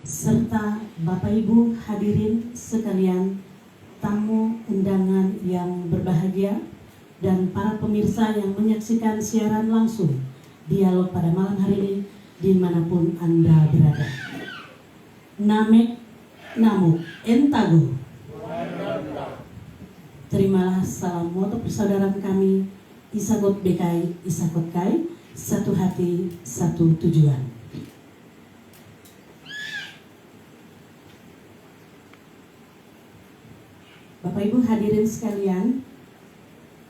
serta Bapak Ibu hadirin sekalian, tamu undangan yang berbahagia, dan para pemirsa yang menyaksikan siaran langsung dialog pada malam hari ini dimanapun Anda berada. Namek Namu Entago. Terimalah salam moto persaudaraan kami, Isagot Bekai Isagot Kai, satu hati satu tujuan. Bapak Ibu hadirin sekalian,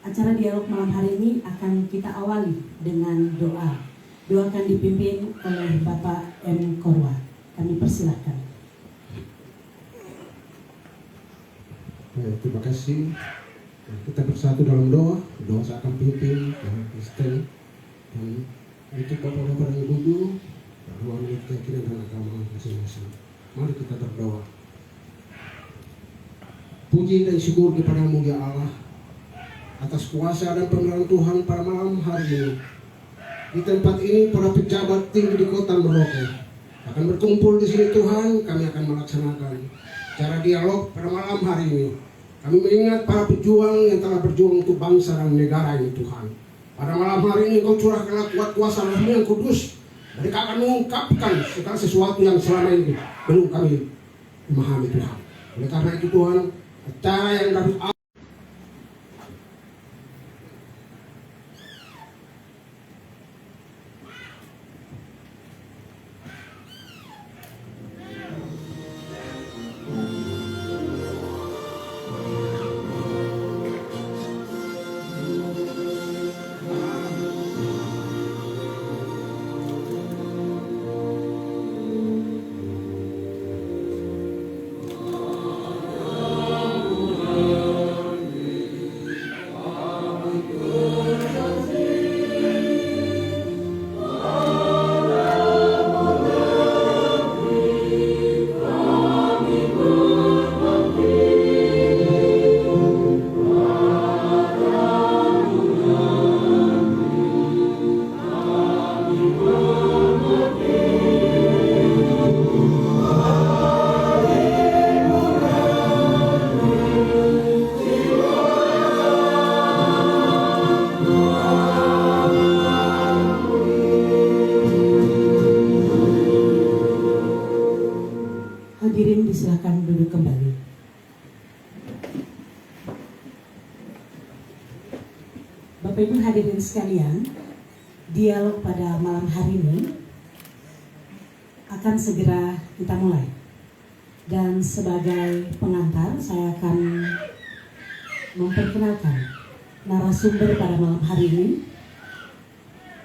acara dialog malam hari ini akan kita awali dengan doa. Doa akan dipimpin oleh Bapak M. Korwa. Kami persilahkan. Terima kasih. Kita bersatu dalam doa. Doa saya akan pimpin dari Kristen. Dan untuk Bapak-Bapak dan Ibu, ruang keyakinan dan agama masing-masing. Mari kita berdoa. Puji dan syukur kepadamu ya Allah atas kuasa dan pemeliharaan Tuhan pada malam hari ini. Di tempat ini para pejabat tinggi di kota Merauke akan berkumpul di sini Tuhan. Kami akan melaksanakan cara dialog pada malam hari ini. Kami mengingat para pejuang yang telah berjuang untuk bangsa dan negara ini Tuhan. Pada malam hari ini Kau curahkanlah kuat kuasa Roh-Mu yang kudus. Mereka akan mengungkapkan segala sesuatu yang selama ini belum kami memahami Tuhan. Oleh karena itu Tuhan, acara yang dari hadirin disilakan duduk kembali. Bapak Ibu hadirin sekalian, dialog pada malam hari ini akan segera kita mulai. Dan sebagai pengantar, saya akan memperkenalkan narasumber pada malam hari ini.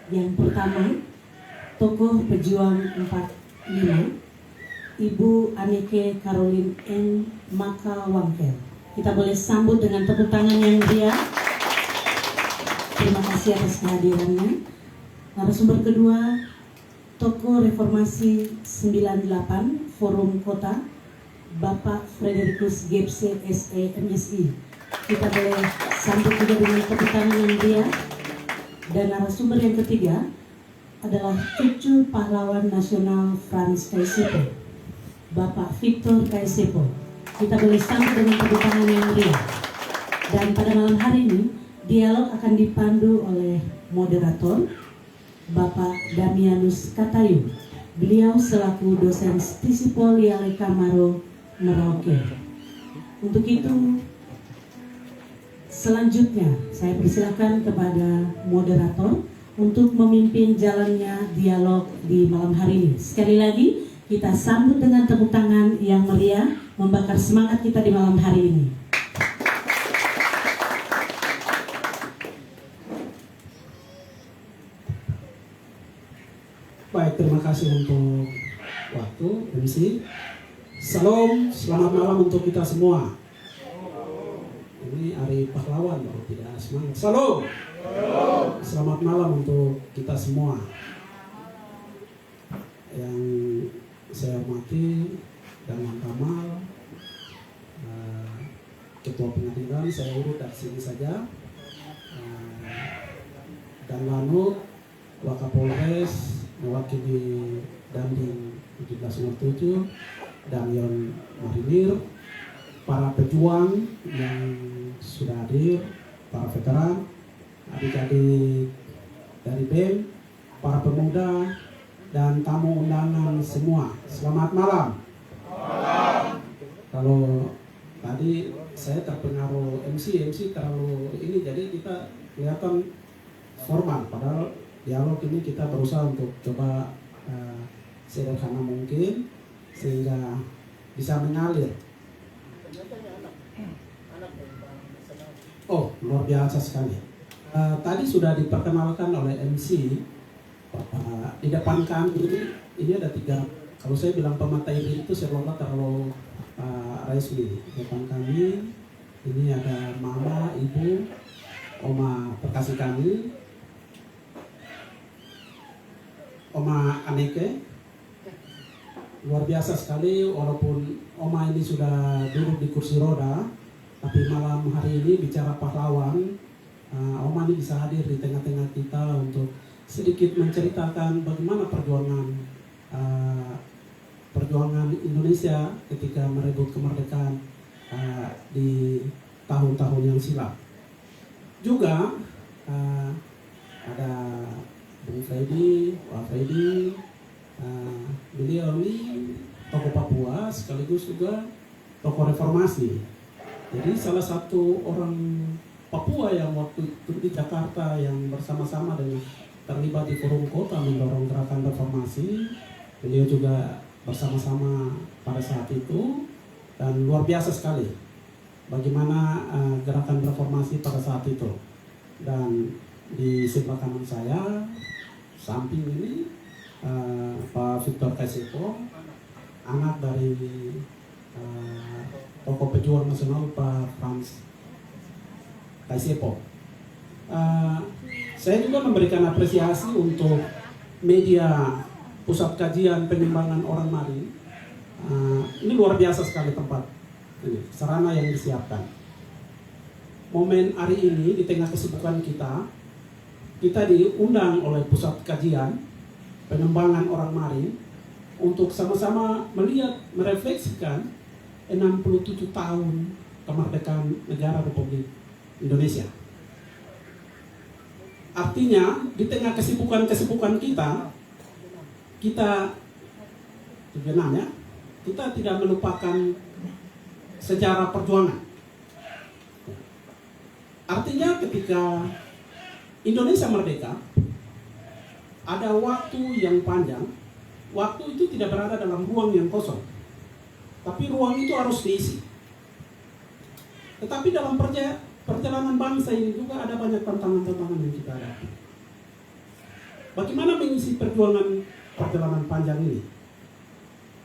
Yang pertama, tokoh pejuang 45, Ibu Anike Caroline N. Makawangkel. Kita boleh sambut dengan tepuk tangan yang meriah. Terima kasih atas kehadirannya. Narasumber kedua, tokoh Reformasi 98 Forum Kota, Bapak Fredericus Gebse SE MSI. Kita boleh sambut juga dengan tepuk tangan yang meriah. Dan narasumber yang ketiga adalah cucu pahlawan nasional Frans Kaisepo, Bapak Victor Kaisepo. Kita boleh sambut dengan tepuk tangan yang meriah. Dan pada malam hari ini, dialog akan dipandu oleh moderator Bapak Damianus Katayu. Beliau selaku dosen Stisipol Yale Kamaro Merauke. Untuk itu, selanjutnya saya persilakan kepada moderator untuk memimpin jalannya dialog di malam hari ini. Sekali lagi, kita sambut dengan tepuk tangan yang meriah, membakar semangat kita di malam hari ini. Baik, terima kasih untuk waktu MC. Salam, selamat malam untuk kita semua. Ini hari pahlawan, loh, tidak semangat. Salam. Selamat malam untuk kita semua. Yang saya hormati Danwan Kamal, Ketua Pengadilan, saya urut dari sini saja. Dan Lanut, Wakapolres, mewakili Dandim 1707, Damion Marinir, para pejuang yang sudah hadir, para veteran, adik-adik dari BEM, para pemuda, dan tamu undangan semua. Selamat malam. Kalau tadi saya terpengaruh MC terlalu ini, jadi kita kelihatan formal, padahal dialog ini kita berusaha untuk coba sederhana mungkin sehingga bisa mengalir. Oh, luar biasa sekali. Tadi sudah diperkenalkan oleh MC. Di depan kami ini ada 3. Kalau saya bilang pemateri itu seolah terlalu resmi. Di depan kami ini ada mama, ibu, oma terkasih kami, oma Aneke. Luar biasa sekali, walaupun oma ini sudah duduk di kursi roda, tapi malam hari ini bicara pahlawan, oma ini bisa hadir di tengah-tengah kita untuk sedikit menceritakan bagaimana perjuangan Indonesia ketika merebut kemerdekaan di tahun-tahun yang silam. Juga ada Bung Freddy, Pak Freddy, beliau ini tokoh Papua sekaligus juga tokoh reformasi. Jadi salah satu orang Papua yang waktu itu di Jakarta yang bersama-sama dengan terlibat di forum kota mendorong gerakan reformasi. Beliau juga bersama-sama pada saat itu, dan luar biasa sekali bagaimana gerakan reformasi pada saat itu. Dan di sebelah kanan saya, samping ini Pak Victor Kaisepo, anak dari tokoh pejuang nasional Pak Franz Kaisepo. Saya juga memberikan apresiasi untuk media Pusat Kajian Pengembangan Orang Marin. Ini luar biasa sekali tempat ini, sarana yang disiapkan. Momen hari ini di tengah kesibukan kita diundang oleh Pusat Kajian Pengembangan Orang Marin untuk sama-sama melihat, merefleksikan 67 tahun kemerdekaan negara Republik Indonesia. Artinya di tengah kesibukan kita sebenarnya kita tidak melupakan sejarah perjuangan. Artinya ketika Indonesia merdeka, ada waktu yang panjang. Waktu itu tidak berada dalam ruang yang kosong, tapi ruang itu harus diisi. Tetapi dalam perjalanan bangsa ini juga ada banyak tantangan-tantangan yang kita hadapi. Bagaimana mengisi perjalanan panjang ini?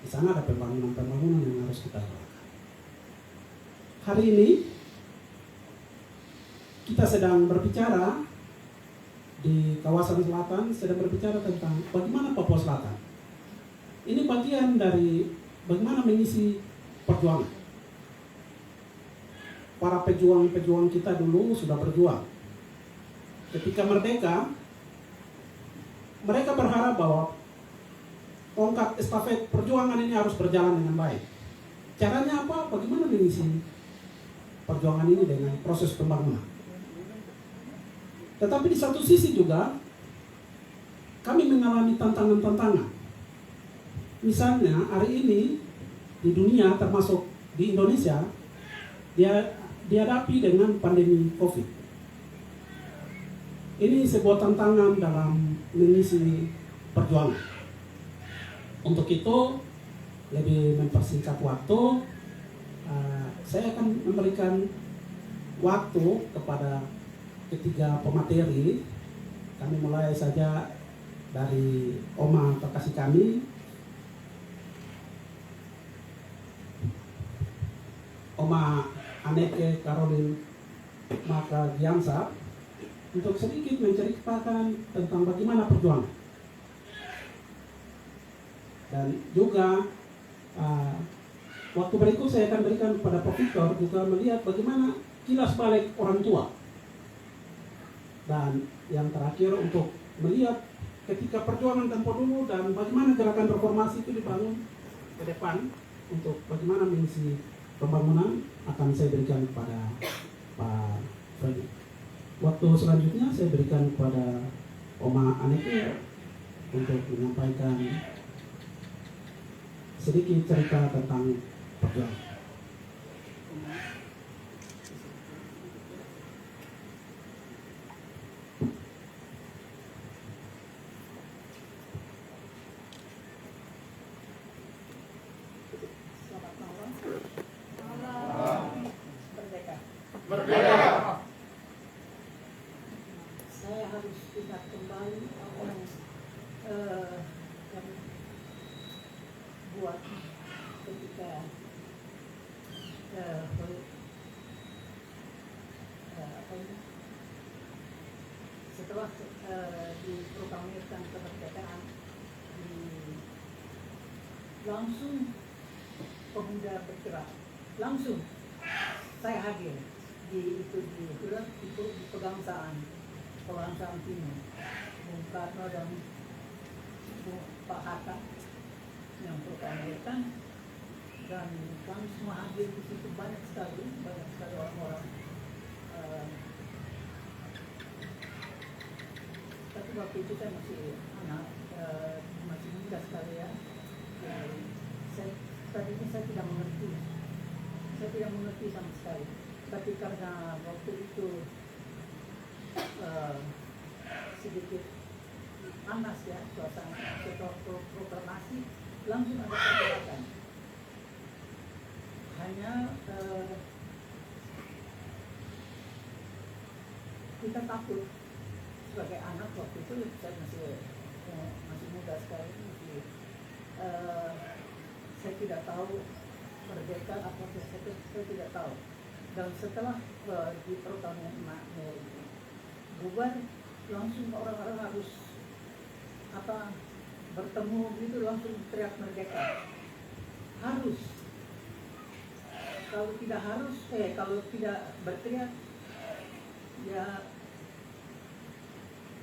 Di sana ada pembangunan yang harus kita lakukan. Hari ini kita sedang berbicara di kawasan selatan, sedang berbicara tentang bagaimana Papua Selatan. Ini bagian dari bagaimana mengisi perjuangan. Para pejuang-pejuang kita dulu sudah berjuang. Ketika merdeka, mereka berharap bahwa tongkat estafet perjuangan ini harus berjalan dengan baik. Caranya apa? Bagaimana mengisi perjuangan ini dengan proses pembangunan. Tetapi di satu sisi juga kami mengalami tantangan-tantangan. Misalnya hari ini di dunia termasuk di Indonesia dia dihadapi dengan pandemi COVID. Ini sebuah tantangan dalam mengisi perjuangan. Untuk itu, lebih mempersingkat waktu, saya akan memberikan waktu kepada ketiga pemateri. Kami mulai saja dari Oma terkasih kami, Oma Aneke Karolin Makagiansa, untuk sedikit menceritakan tentang bagaimana perjuangan. Dan juga waktu berikut saya akan berikan kepada Pak Victor juga melihat bagaimana kilas balik orang tua. Dan yang terakhir untuk melihat ketika perjuangan tempo dulu dan bagaimana gerakan reformasi itu dibangun ke depan untuk bagaimana mengisi pembangunan akan saya berikan kepada Pak Freddy. Waktu selanjutnya saya berikan kepada Oma Aneke untuk menyampaikan sedikit cerita tentang perjuangan. Selamat malam. Merdeka. Saya harus ingat kembali apa yang kami buat ketika apa ini, setelah diproklamirkan kemerdekaan, langsung pemuda bergerak, langsung saya hadir di pegangsaan Timur, Bung Karno dan Pak Hatta yang proklamirkan, dan kami semua hadir di situ, banyak sekali orang-orang. Tapi waktu itu saya masih anak, masih muda sekali ya. Tadinya saya tidak mengerti sama sekali. Tapi karena waktu itu sedikit panas ya suasana, setelah proklamasi langsung ada pergerakan. Hanya kita takut sebagai anak waktu itu, saya masih muda sekali, saya tidak tahu merdeka apa, saya tidak tahu. Dan setelah diproklamirkan bubar, langsung orang-orang harus bertemu gitu, langsung teriak merdeka. Harus. Kalau tidak berteriak, ya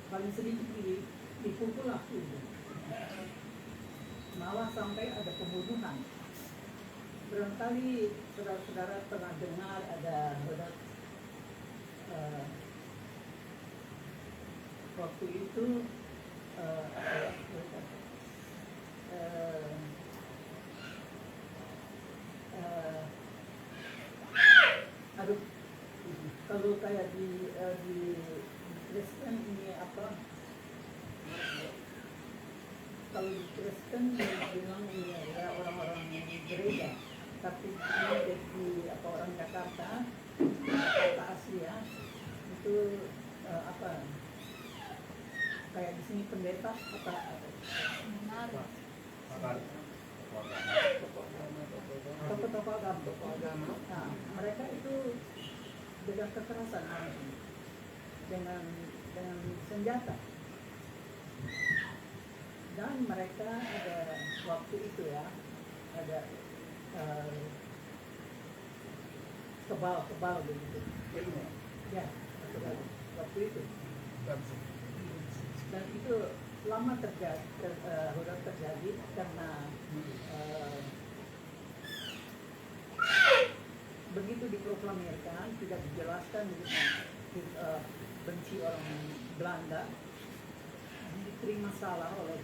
paling sedikit dipukul aku. Malah sampai ada pembunuhan. Barangkali saudara-saudara pernah dengar ada waktu itu kalau kayak di Kristen ini apa? Kalau di Kristen bilang ini ya orang-orang gereja, tapi ini di orang Jakarta asli ya, itu kayak di sini pendeta tokoh agama. Nah, mereka itu dengan kekerasan dengan senjata, dan mereka ada waktu itu ya ada kebal begitu ya, waktu itu. Dan itu lama terjadi karena begitu diproklamirkan, tidak dijelaskan benci orang Belanda, diterima salah oleh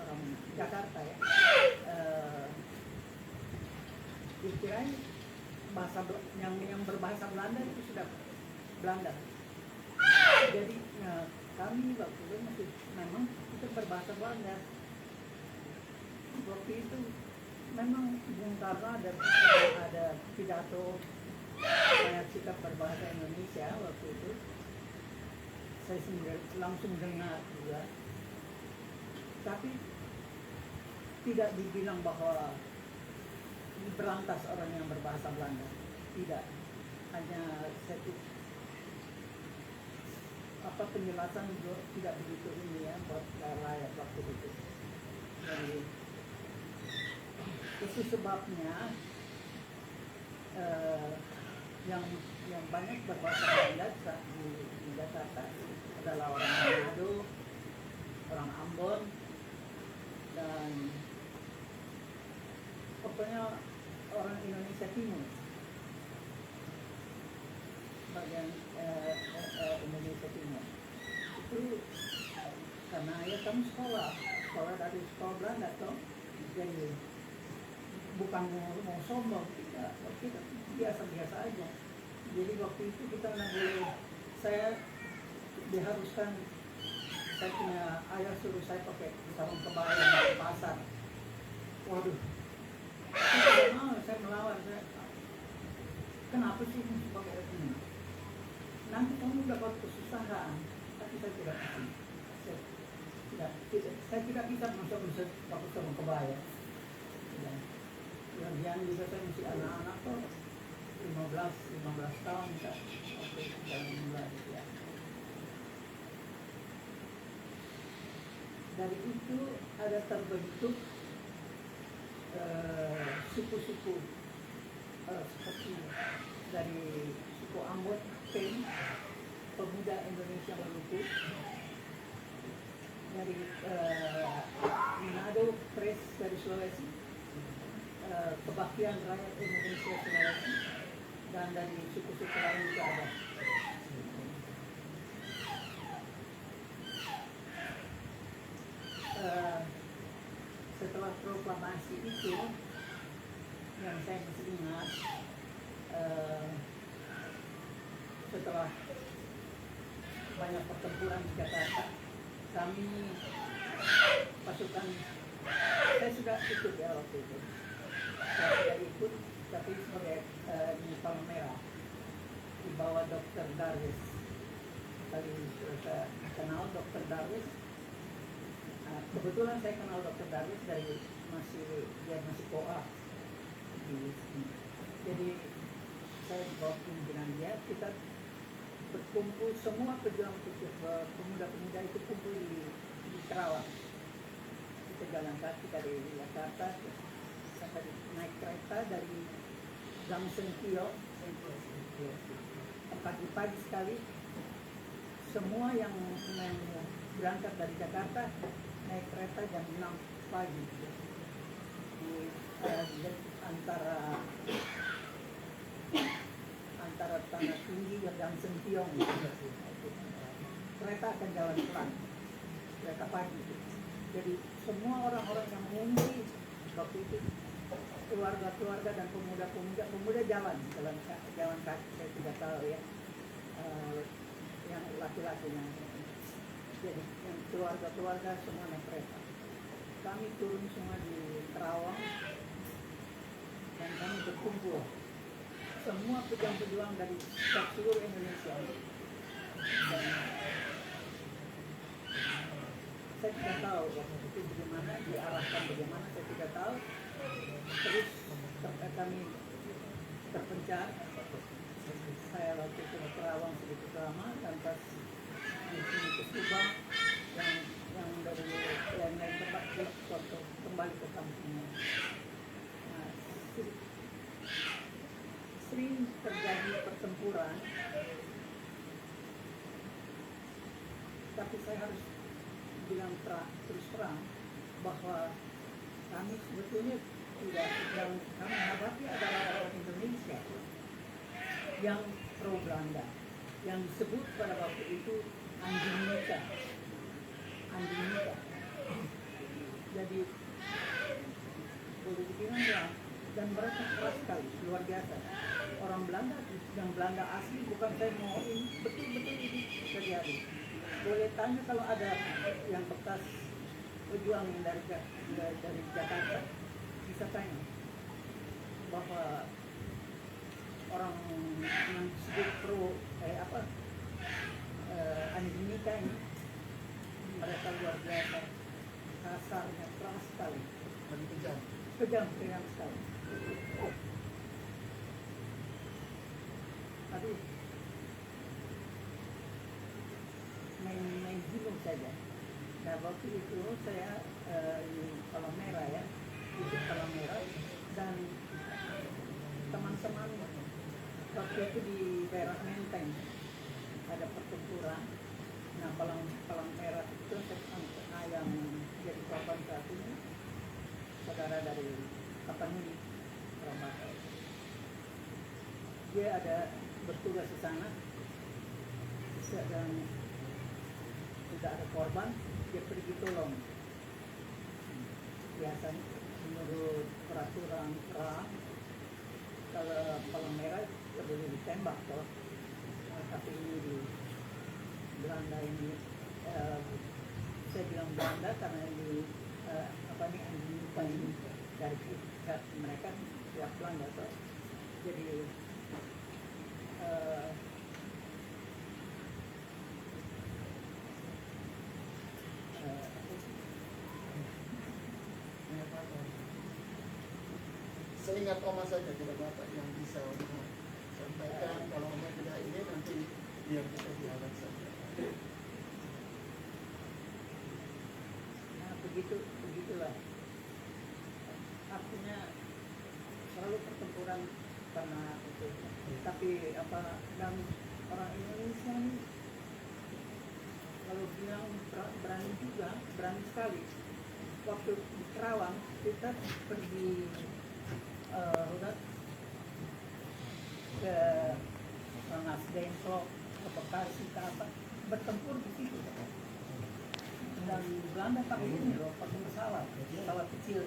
orang Jakarta ya. Dikirain bahasa yang berbahasa Belanda itu sudah Belanda. Jadi kami waktu itu masih memang itu berbahasa Belanda. Waktu itu memang Bung Karno ada pidato kayak sikap berbahasa Indonesia waktu itu. Saya sendiri langsung dengar juga. Tapi tidak dibilang bahwa berantas orang yang berbahasa Belanda. Tidak. Hanya penjelasan juga tidak begitu ini ya buat rakyat waktu itu. Jadi itu sebabnya yang banyak berbahasa Belanda di Jakarta adalah orang Manado, orang Ambon, dan pokoknya orang Indonesia Timur, bagian Indonesia Timur. Itu karena ayah kamu sekolah dari sekolah Belanda toh, jadi bukan mau sombong, kita biasa-biasa aja. Jadi waktu itu kita nggak boleh, saya diharuskan, saya punya ayah suruh saya pakai sarung kebaya ke pasar. Waduh, saya tidak mau, saya melawan. Kenapa sih mesti pakai ini? Nanti kamu dapat kesusahan, tapi saya tidak bisa. Saya tidak bisa masuk pakai sarung kebaya. Yang bisa saya mesti anak-anak tuh 15 tahun bisa dalam mulai ya. Dari itu ada terbentuk suku-suku seperti dari suku Ambon, PEN, Pemuda Indonesia Maluku, dari Manado, Pres dari Sulawesi, Kebaktian Rakyat Indonesia Sulawesi, dan dari suku-suku lain juga ada. Setelah proklamasi itu, yang saya masih ingat, setelah banyak pertempuran di Jakarta, kami pasukan, saya sudah ikut ya waktu itu. Saya sudah ikut, tapi sebagai di Palang Merah, di bawah Dr. Darwis. Tadi saya kenal Dr. Darwis. Kebetulan saya kenal Dr. Darwis dari dia masih koa di sini. Jadi saya bawa pimpinan dia, kita berkumpul, semua pemuda-pemuda itu kumpul di Kerawang. Kita jalan kaki dari Jakarta sampai naik kereta dari Gang Sentio, pagi-pagi sekali. Semua yang berangkat dari Jakarta naik kereta jam 6 pagi di antara Tanah Tinggi dan Gang Sentiong. Kereta akan jalan pelan, kereta pagi. Jadi semua orang-orang yang mengungsi waktu itu, keluarga-keluarga dan pemuda jalan kaki. Saya tidak tahu ya, yang laki-lakinya. Jadi yang keluarga semua naik kereta. Kami turun semua di Kerawang dan kami berkumpul. Semua pejuang-pejuang dari seluruh Indonesia. Dan saya tidak tahu waktu itu bagaimana, diarahkan bagaimana, saya tidak tahu. Terus kami terpencar. Saya waktu itu ke Kerawang sedikit lama, dan pas di sini ke Subang, yang dari yang lain tempat kembali ke kampungnya. Nah, sering terjadi pertempuran, tapi saya harus bilang terus terang bahwa kami sebetulnya tidak, yang kami hadapi adalah orang Indonesia yang pro Belanda, yang disebut pada waktu itu anjing Nika. Jadi boleh dibilang ya, dan mereka keras sekali, luar biasa. Orang Belanda, yang Belanda asli, bukan saya mau ini, betul-betul ini terjadi. Boleh tanya kalau ada yang bekas pejuang yang dari Jakarta, bisa tanya bahwa orang yang disebut pro Andika ini, mereka luar biasa, kasarnya keras sekali, kejam sekali. Aduh, main gunung saja. Nah waktu itu saya di Palang Merah ya, di Palang Merah, dan teman-teman waktu itu di daerah Menteng ada pertempuran, Nah, palang merah itu yang jadi korban saat ini saudara dari Tapanuli, orang Batak. Dia ada bertugas di sana, dan tidak ada korban, dia pergi tolong. Biasanya menurut peraturan perang, kalau palang merah tidak boleh ditembak toh. Tapi ini di Belanda ini, saya bilang Belanda karena ini lupa ini dari pihak mereka, pihak Belanda toh. Jadi seingat Oma saja, tidak Bapak yang bisa sampaikan. Kalau Oma tidak ini, nanti biar kita jalan saja. nah begitulah. Artinya selalu pertempuran karena itu. Tapi dan orang Indonesia ini kalau bilang berani juga, berani sekali. Waktu di Kerawang kita pergi ke Rengas Dengklok, ke Bekasi, ke apa, bertempur di situ. Dan Belanda pakai ini loh, pakai pesawat kecil.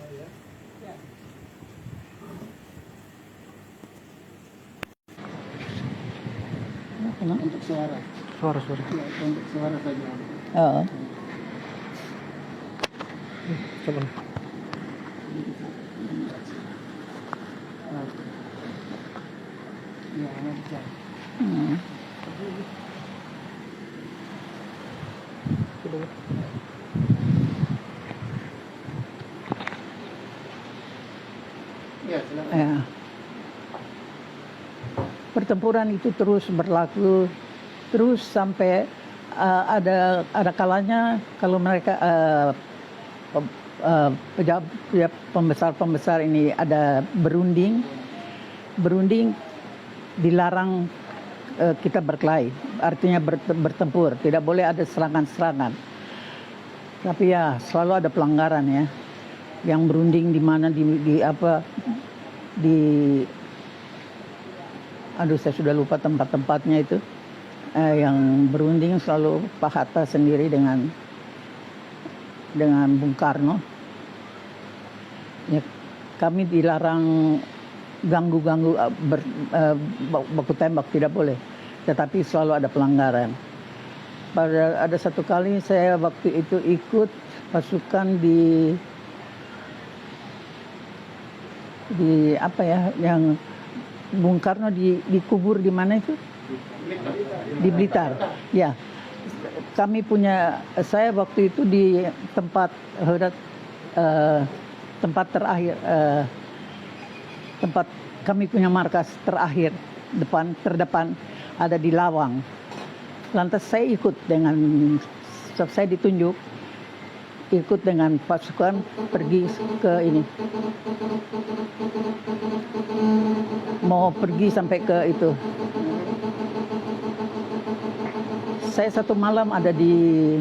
Oh ya. Ya. Untuk suara. Suara. Ya, untuk suara saja. Oh. Coba. Ya, nanti. Ya, silakan. Ya. Pertempuran itu terus berlaku, terus sampai ada kalanya kalau mereka pembesar ini ada berunding dilarang kita berkelahi, artinya bertempur, tidak boleh ada serangan. Tapi ya selalu ada pelanggaran ya, yang berunding di mana saya sudah lupa tempat-tempatnya itu, yang berunding selalu Pak Hatta sendiri dengan Bung Karno. Ya, kami dilarang ganggu baku tembak, tidak boleh. Tetapi selalu ada pelanggaran. Ada satu kali saya waktu itu ikut pasukan di yang Bung Karno dikubur di mana itu? Di Blitar. Ya. Saya waktu itu di tempat terakhir, tempat kami punya markas terakhir, terdepan ada di Lawang. Lantas saya ditunjuk ikut dengan pasukan pergi ke ini. Mau pergi sampai ke itu. Saya satu malam ada di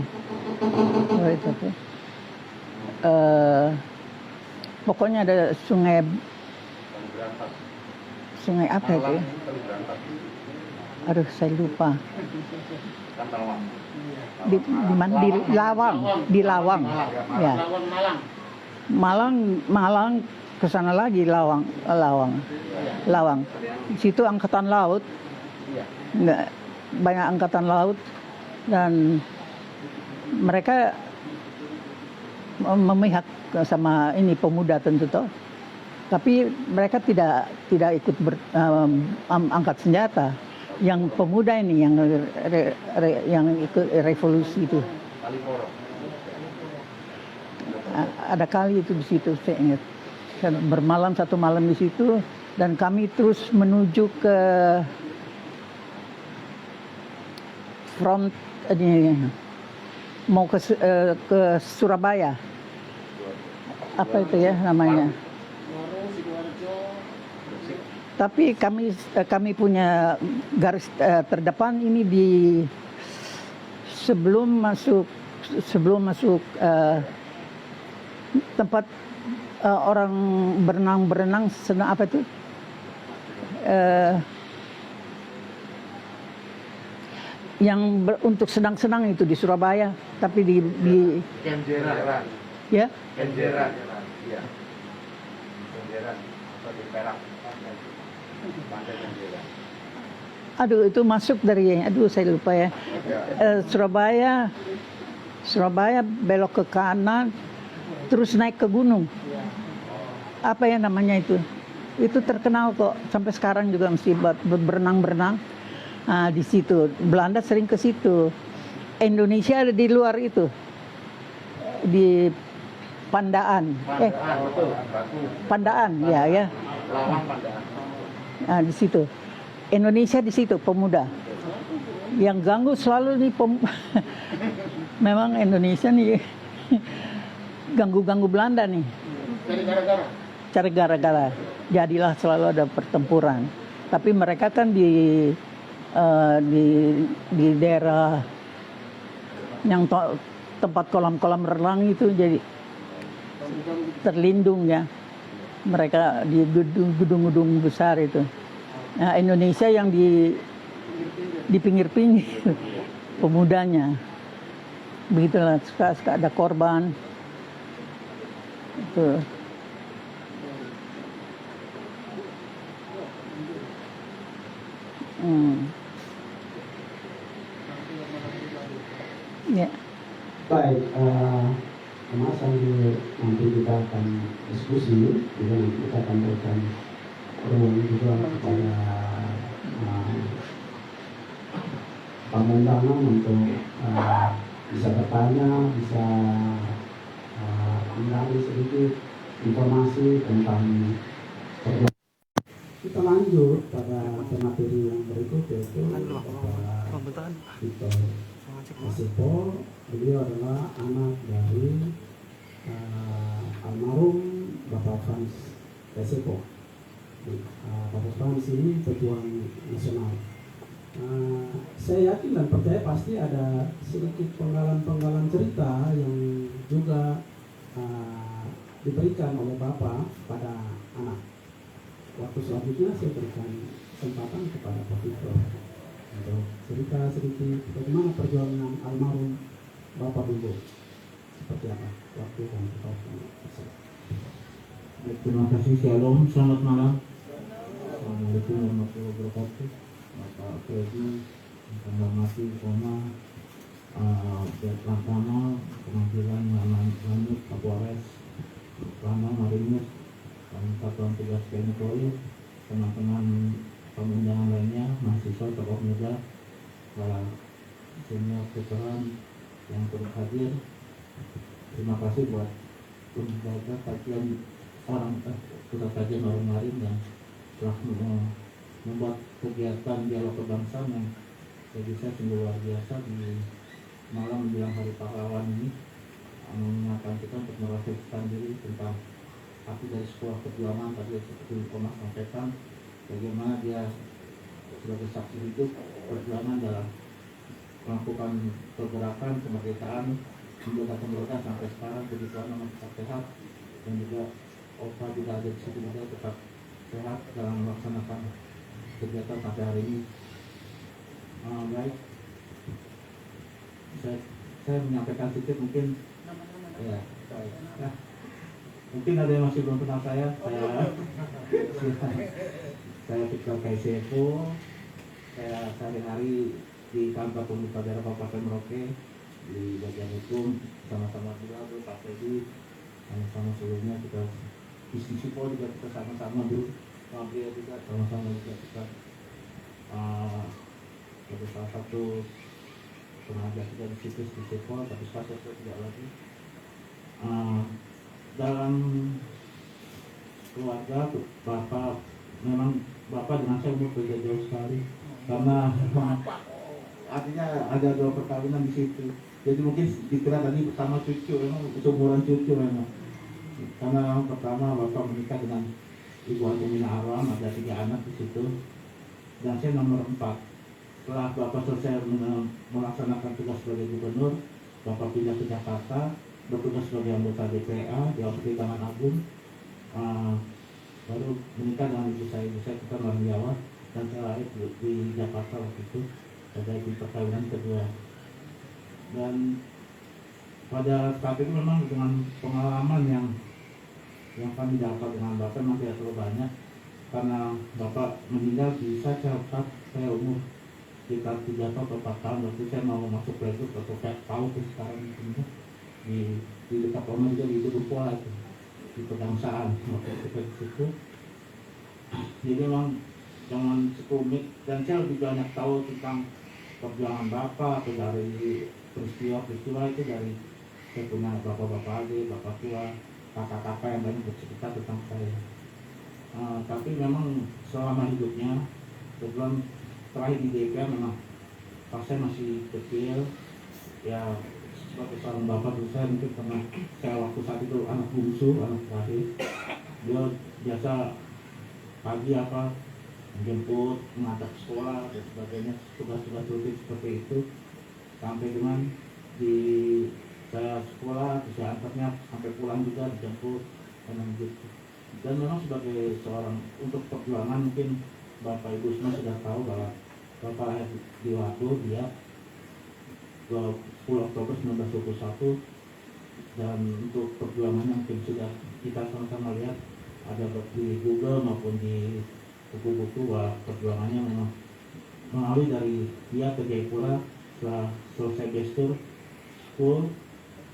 pokoknya ada sungai apa itu ya? Aduh, saya lupa. Di mana? Di Lawang. Ya. Malang ke sana lagi Lawang. Di situ angkatan laut. Banyak angkatan laut dan mereka memihak sama ini pemuda tentu toh. Tapi mereka tidak ikut angkat senjata. Yang pemuda ini yang ikut revolusi itu. Ada kali itu di situ saya ingat. Saya bermalam satu malam di situ dan kami terus menuju ke front ini, mau ke Surabaya. Apa itu ya namanya? Tapi kami punya garis terdepan ini di sebelum masuk tempat orang berenang senang apa itu? Untuk senang-senang itu di Surabaya, tapi di Kenjeran. ya Kenjeran. Iya. Kenjeran. Atau di Perak. Pantai Kenjeran. aduh itu masuk dari saya lupa ya. Surabaya belok ke kanan terus naik ke gunung. Apa ya namanya itu? Itu terkenal kok sampai sekarang juga mesti berenang. Di situ Belanda sering ke situ. Indonesia ada di luar itu, di Pandaan. Betul. Pandaan ya. Lawang Pandaan. Di situ. Indonesia di situ pemuda. Yang ganggu selalu nih memang Indonesia nih ganggu Belanda nih. Jadi gara-gara. Cari gara-gara. Jadilah selalu ada pertempuran. Tapi mereka kan di daerah yang tempat kolam-kolam renang itu jadi terlindung ya. Mereka di gedung-gedung besar itu. Nah, Indonesia yang di pinggir-pinggir pemudanya. Begitulah suka ada korban. Itu. Ya. Baik, Mas sambil nanti kita akan diskusi, juga nanti kita akan berikan ruang juga kepada tamu-tamu untuk bisa bertanya, bisa mengambil sedikit informasi tentang perjuangan. Kita lanjut pada materi yang berikut, yaitu Bapak Victor Kasepo. Beliau adalah anak dari almarhum Bapak Frans Kasepo. Bapak Frans ini pejuang nasional. Saya yakin dan percaya pasti ada sedikit penggalan-penggalan cerita yang juga diberikan oleh Bapak pada anak. Waktu selanjutnya saya berikan kesempatan kepada Pak Victor untuk cerita sedikit bagaimana perjuangan almarhum Bapak dulu, seperti apa waktu dan tempat. Terima kasih, shalom, selamat malam. Assalamualaikum warahmatullahi wabarakatuh. Bapak Freddy, Pengamati Koma, Laksana, Penampilan Lanut, Kapolres, Lama Marinir, Satuan Tugas TNI Polri, teman-teman pemundangan lainnya, mahasiswa, tokoh muda, para senior veteran yang turut hadir. Terima kasih buat lembaga kajian pusat kajian orang lain yang telah membuat kegiatan dialog kebangsaan yang bagi saya sungguh luar biasa di malam menjelang Hari Pahlawan ini, mengingatkan kita untuk merefleksikan diri tentang arti dari sebuah perjuangan. Tadi seperti Komnas sampaikan, bagaimana dia sebagai saksi hidup perjuangan dalam melakukan pergerakan kemerdekaan, menjaga kemerdekaan sampai sekarang, begitu anak tetap sehat, dan juga Opa juga ada di situ juga tetap sehat dalam melaksanakan kegiatan sampai hari ini. Baik, saya menyampaikan sedikit mungkin ya. Baik. Nah, mungkin ada yang masih belum kenal saya Victor Kasepo. Saya sehari-hari di kantor pemerintah daerah Kabupaten Merauke di bagian hukum, sama-sama juga Pak Freddy, sama-sama sebelumnya kita di Sipol juga kita sama-sama dulu, Mabria juga sama-sama juga kita sebagai salah satu pengajar juga di situs di Sipol, tapi sekarang saya tidak lagi. Dalam keluarga memang Bapak dengan saya umur beda jauh sekali, karena artinya ada 2 perkawinan di situ. Jadi mungkin dikira tadi bersama cucu, memang seumuran cucu memang. Karena pertama Bapak menikah dengan Ibu Antumina Aram, ada 3 anak di situ, dan saya nomor 4. Setelah Bapak selesai melaksanakan tugas sebagai gubernur, Bapak pindah ke Jakarta, bertugas sebagai anggota DPA di Persidangan Agung. Baru menikah dengan ibu saya kita orang Jawa, dan saya lahir di Jakarta waktu itu pada ibu perkawinan kedua. Dan pada saat itu memang dengan pengalaman yang kami dapat dengan Bapak memang tidak terlalu banyak, karena Bapak meninggal bisa cepat. Saya umur sekitar 3 atau 4 tahun waktu saya mau masuk rekrut atau kayak tahu tuh sekarang itu di dekat Oma juga di Rupo itu di Pegangsaan waktu itu ke situ. Jadi memang jangan sekumit, dan saya lebih banyak tahu tentang perjuangan Bapak atau dari peristiwa itu dari saya punya bapak-bapak adik, bapak tua, kakak-kakak yang banyak bercerita tentang saya. Tapi memang selama hidupnya, sebelum terakhir di DPR memang pas saya masih kecil, ya sebagai seorang bapak dulu saya mungkin karena saya waktu saat itu anak bungsu, anak terakhir, dia biasa pagi menjemput, mengantar sekolah dan sebagainya, tugas-tugas rutin seperti itu, sampai dengan di saya sekolah, saya antarnya sampai pulang juga dijemput dan begitu. Dan memang sebagai seorang untuk perjuangan mungkin Bapak Ibu semua sudah tahu bahwa Bapak lahir di Watu, dia 10 Oktober 1921, dan untuk perjuangannya mungkin sudah kita sama-sama lihat ada di Google maupun di buku-buku bahwa perjuangannya memang mengalir dari dia ke Jayapura setelah selesai gestur school,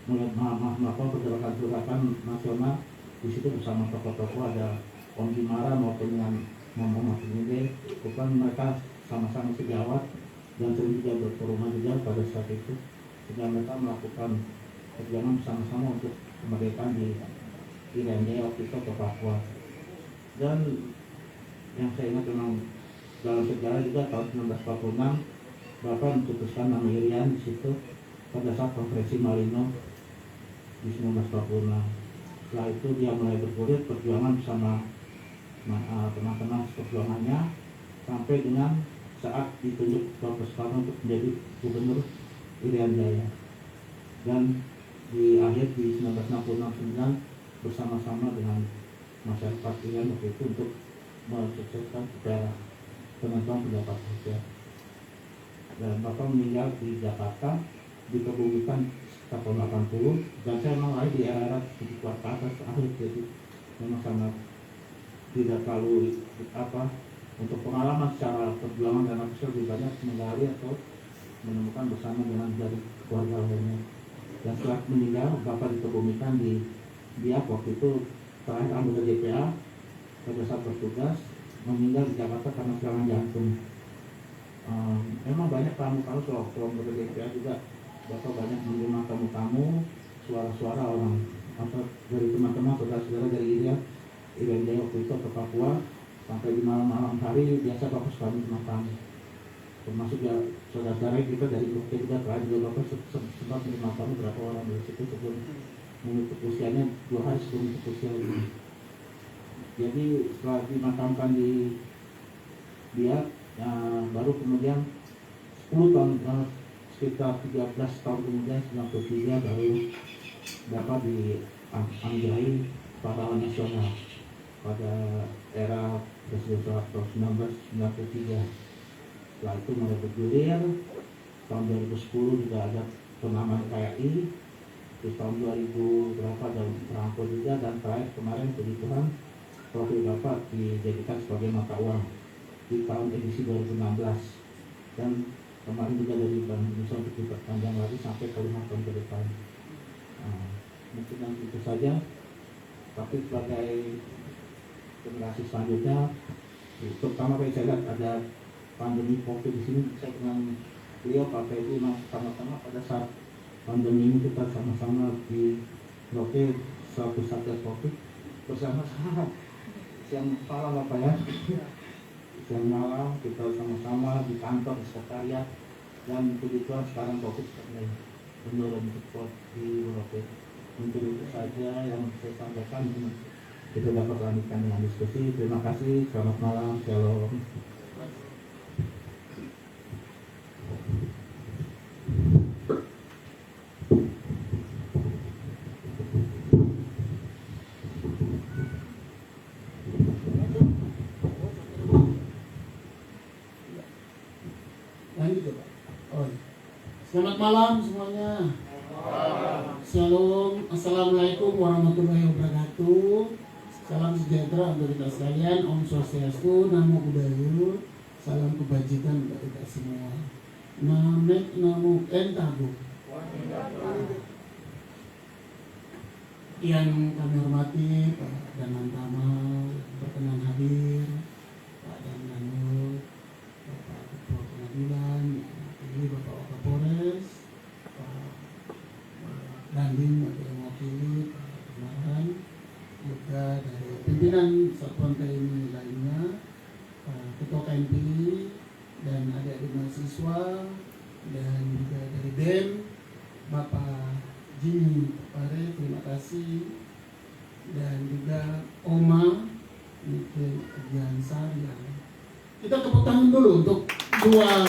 melakukan pergerakan nasional. Di situ bersama tokoh-tokoh ada Om Gimara maupun dengan Muhammad Mide, bukan mereka sama-sama sejawat dan sering juga berperumahan juga pada saat itu, sehingga mereka melakukan perjuangan bersama-sama untuk kemerdekaan di Irian Jaya waktu itu ke Papua. Dan yang saya ingat memang dalam sejarah juga tahun 1946 Bapak memutuskan nama Irian di situ pada saat konferensi Malino di 1946. Setelah itu dia mulai bergulir perjuangan bersama teman-teman perjuangannya sampai dengan saat ditunjuk Bapak Soekarno untuk menjadi gubernur Irian Jaya. Dan di akhir di 1969 bersama-sama dengan masyarakat Irian waktu itu untuk mensukseskan daerah penentuan pendapat rakyat. Dan Bapak meninggal di Jakarta di kebumikan tahun 80, dan saya memang lahir di era sekitar ke atas akhir, jadi memang sangat tidak terlalu untuk pengalaman secara perjuangan dan aku lebih banyak menggali atau menemukan bersama dengan dari keluarga lainnya. Dan setelah meninggal Bapak dikebumikan di Biak waktu itu terakhir anggota DPA pada saat bertugas, meninggal di Jakarta karena serangan jantung. Memang banyak tamu-tamu soal anggota DPA juga. Bapak banyak menerima tamu-tamu, suara-suara orang dari teman-teman saudara-saudara dari Irian Jaya waktu itu ke Papua. Sampai di malam-malam hari biasa Bapak suka menerima tamu, termasuk ya saudara-saudara kita dari grup juga terakhir juga Bapak sempat menerima tamu berapa orang dari situ sebelum menutup usianya 2 hari sebelum menutup usia ini. Jadi setelah dimakamkan di Biak, baru kemudian 10 tahun sekitar 13 tahun kemudian 93 baru dapat dianugerahi pahlawan nasional pada era Presiden Soeharto 1993. Setelah itu mulai bergulir, tahun 2010 juga ada turnamen KRI, terus tahun 2000 berapa ada perangko juga, dan terakhir kemarin puji Tuhan profil Bapak dijadikan sebagai mata uang di tahun edisi 2016, dan kemarin juga dari Bank Indonesia untuk diperpanjang lagi sampai ke 5 tahun ke depan. Mungkin yang itu saja, tapi sebagai generasi selanjutnya, terutama saya lihat ada pandemi COVID di sini, saya dengan beliau Pak Feby sama-sama pada saat pandemi ini kita sama-sama di Roke suatu satgas COVID bersama-sama siang malam Bapak ya. Siang malam kita sama-sama di kantor, di sekretariat, dan puji Tuhan sekarang COVID mulai menurun cepat di Roke. Untuk itu saja yang saya sampaikan. Itu dapat lanjutkan dengan diskusi. Terima kasih. Selamat malam. Shalom. Lanjut ya Pak. Oh, iya. Selamat malam semuanya. Shalom. Assalamualaikum warahmatullahi wabarakatuh. Salam sejahtera untuk kita sekalian. Om Swastiastu, Namo Buddhaya. Salam kebajikan untuk kita semua. Namek Namo Entabu. Yang kami hormati Pak Danang Tamal, berkenan hadir, Pak Danang, Bapak Ketua Pengadilan, ini Bapak Wakapolres, Pak Dandim yang mewakili, Pak Kemaran, juga dari pimpinan Satuan TNI lainnya, Ketua KNP dan adik-adik mahasiswa, dan juga dari BEM, Bapak Jimmy Pare, terima kasih, dan juga Oma Nike Jansari. Kita tepuk tangan dulu untuk dua